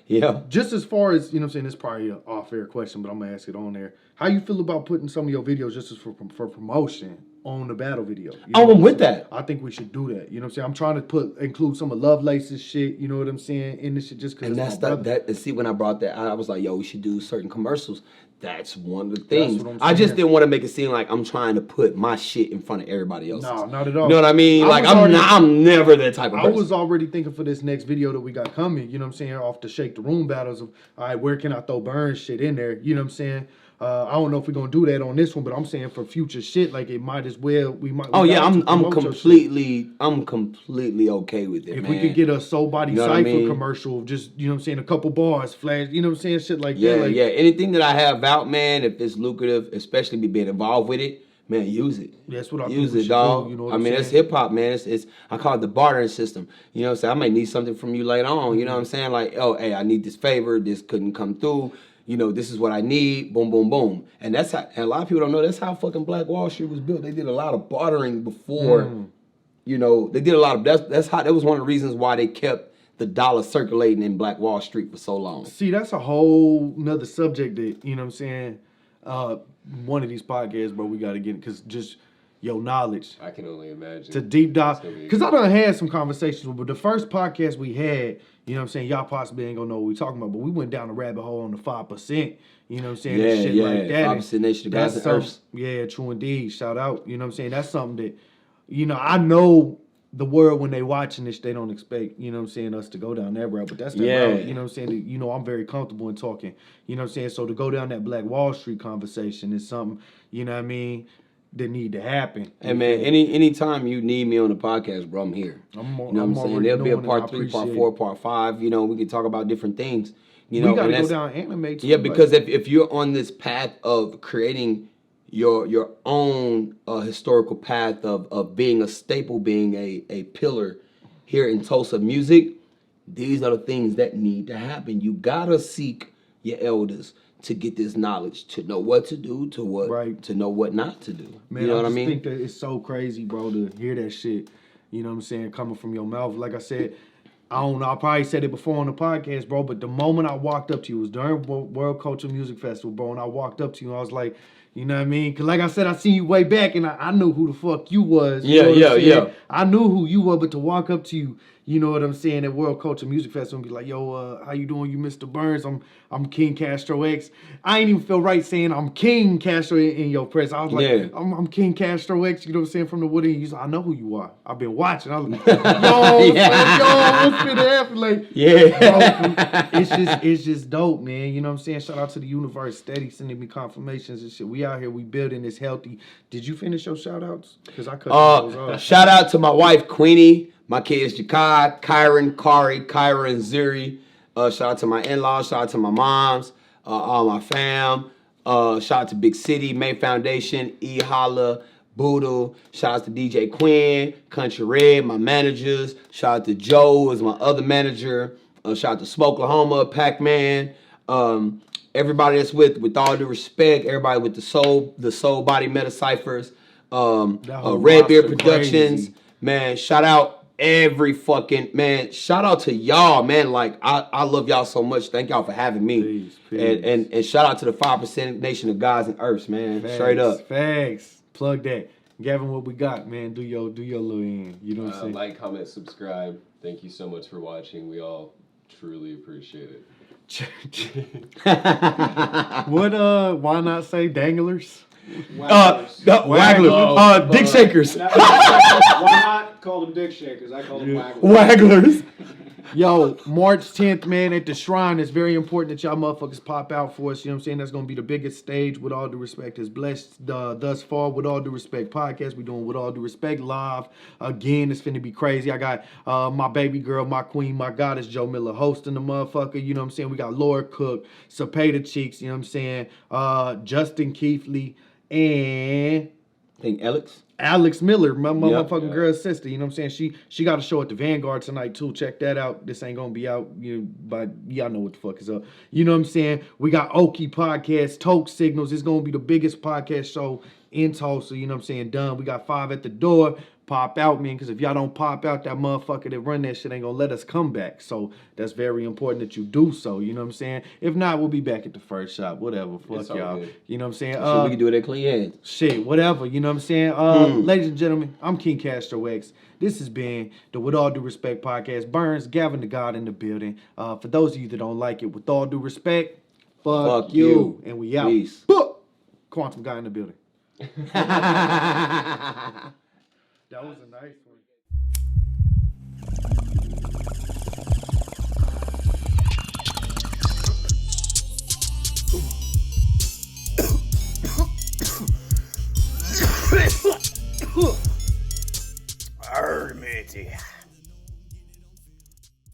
Yeah. Just as far as, you know what I'm saying, this is probably an off-air question, but I'm going to ask it on there. How you feel about putting some of your videos just as for promotion on the battle video? You know Oh, what I'm with saying? that. I think we should do that. You know what I'm saying? I'm trying to include some of Lovelace's shit, you know what I'm saying, in this shit just because And it's that's my brother. and see, when I brought that, I was like, yo, we should do certain commercials. That's one of the things. what I'm I just saying. didn't want to make it seem like I'm trying to put my shit in front of everybody else's. No, not at all. You know what I mean? I Like, was already- I'm never that type of I person. was already thinking for this next video that we got coming, you know what I'm saying, off the Shake the Room battles of, all right, where can I throw Burns shit in there? You know what I'm saying? I don't know if we're going to do that on this one, but I'm saying for future shit, like it might as well, we Oh yeah, gotta I'm promote your shit. completely okay with it, If man. we could get a Soul Body You know what I Cypher mean? commercial, just, you know what I'm saying, a couple bars, flash, you know what I'm saying, shit like Yeah, that. Like, yeah. Anything that I have out, man, if it's lucrative, especially me being involved with it, man, use it. That's what I use think we it, should dog. do, you know what I I'm mean, saying? it's hip hop, man. It's I call it the bartering system. You know what I'm saying? I might need something from you later on. You know what I'm saying? Like, oh, hey, I need this favor. This couldn't come through. You know, this is what I need. Boom, boom, boom. And that's how. And a lot of people don't know that's how fucking Black Wall Street was built. They did a lot of bartering before. You know, they did a lot of. That was one of the reasons why they kept the dollar circulating in Black Wall Street for so long. See, that's a whole nother subject that, you know what I'm saying, one of these podcasts, bro, we got to get, because just your knowledge. I can only imagine. To deep dive, It's gonna be- because I done had some conversations with, but the first podcast we had, you know what I'm saying, y'all possibly ain't gonna know what we talking about, but we went down the rabbit hole on the 5%, you know what I'm saying, and shit like that. 5% Nation of That's Gods and something- Earths. Yeah, true indeed. Shout out. You know what I'm saying? That's something that, you know, I know the world when they watching this, they don't expect, you know what I'm saying, us to go down that route, but that's the route, you know what I'm saying, that, you know, I'm very comfortable in talking, you know what I'm saying, so to go down that Black Wall Street conversation is something, you know what I mean, that need to happen. Hey man, anytime you need me on the podcast, bro, I'm here. I'm you know what I'm saying? already There'll be a knowing it. I part 3, part appreciate 4, it. part 5. You know, we can talk about different things. You We know, gotta and go that's- down anime too. Yeah, like- because if you're on this path of creating your own historical path of being a staple, being a pillar here in Tulsa music, these are the things that need to happen. You gotta seek your elders to get this knowledge, to know what to do, to know what not to do. Man, you know I what I just mean? think that it's so crazy, bro, to hear that shit. You know what I'm saying? Coming from your mouth. Like I said, I don't know. I probably said it before on the podcast, bro, but the moment I walked up to you, it was during World Cultural Music Festival, bro, and I walked up to you and I was like, you know what I mean? Because like I said, I seen you way back and I knew who the fuck you was. You know what I'm saying? yeah. I knew who you were, but to walk up to you, you know what I'm saying, at World Cultural Music Festival and be like, yo, how you doing? You Mr. Burns. I'm King Castro X. I ain't even feel right saying I'm King Castro in your press. I was like, Yeah. I'm King Castro X, you know what I'm saying, from the Woody. You said, I know who you are. I've been watching. I was like, yo, what's finna happen? Like, Yeah. bro, it's just dope, man. You know what I'm saying? Shout out to the universe, steady sending me confirmations and shit. We out here, we building this healthy. Did you finish your shout outs? Because I cut those off. Shout out to my wife, Queenie, my kids, Jakad, Kyron, Kari, Kyra, and Zuri. Shout out to my in-laws. Shout out to my moms, all my fam. Shout out to Big City, May Foundation, E Holla, Boodle. Shout out to DJ Quinn, Country Red, my managers. Shout out to Joe, who is my other manager. Shout out to Smokelahoma, Pac-Man. Everybody that's with all due respect, everybody with the soul body meta ciphers, Redbeard Productions, crazy. man. Shout out every fucking man. Shout out to y'all, man. Like I love y'all so much. Thank y'all for having me. Peace. And shout out to the 5% Nation of Gods and Earths, man. Straight up. Facts. Plug that. Gavin, what we got, man? Do your little end. You know what I'm saying? Like, comment, subscribe. Thank you so much for watching. We all truly appreciate it. What why not say danglers? Wagglers. Dick shakers. Why not call them dick shakers? I call them wagglers. Wagglers. Yo, March 10th, man, at the Shrine. It's very important that y'all motherfuckers pop out for us. You know what I'm saying? That's going to be the biggest stage, with all due respect. It's blessed thus far, with all due respect podcast. We doing with all due respect live. Again, it's finna be crazy. I got my baby girl, my queen, my goddess, Joe Miller hosting the motherfucker. You know what I'm saying? We got Laura Cook, Cepeda Cheeks, you know what I'm saying? Justin Keithley, and I think Alex. Alex Miller, my motherfucking Yeah. girl's sister. You know what I'm saying? She got a show at the Vanguard tonight too. Check that out. This ain't gonna be out, but y'all know what the fuck is up. You know what I'm saying? We got Okie Podcast, Toke Signals. It's gonna be the biggest podcast show in Tulsa. You know what I'm saying? Done. We got 5 at the door. Pop out, man, because if y'all don't pop out, that motherfucker that run that shit ain't gonna let us come back. So that's very important that you do so. You know what I'm saying? If not, we'll be back at the first shop. Whatever. Fuck y'all. Good. You know what I'm saying? Shit, we can do it at clean hands. Shit, whatever. You know what I'm saying? Ladies and gentlemen, I'm King Castro X. This has been the With All Due Respect podcast. Burns, Gavin the God in the building. For those of you that don't like it, with all due respect, fuck you. And we out. Peace. Quantum guy in the building. That was a nice one.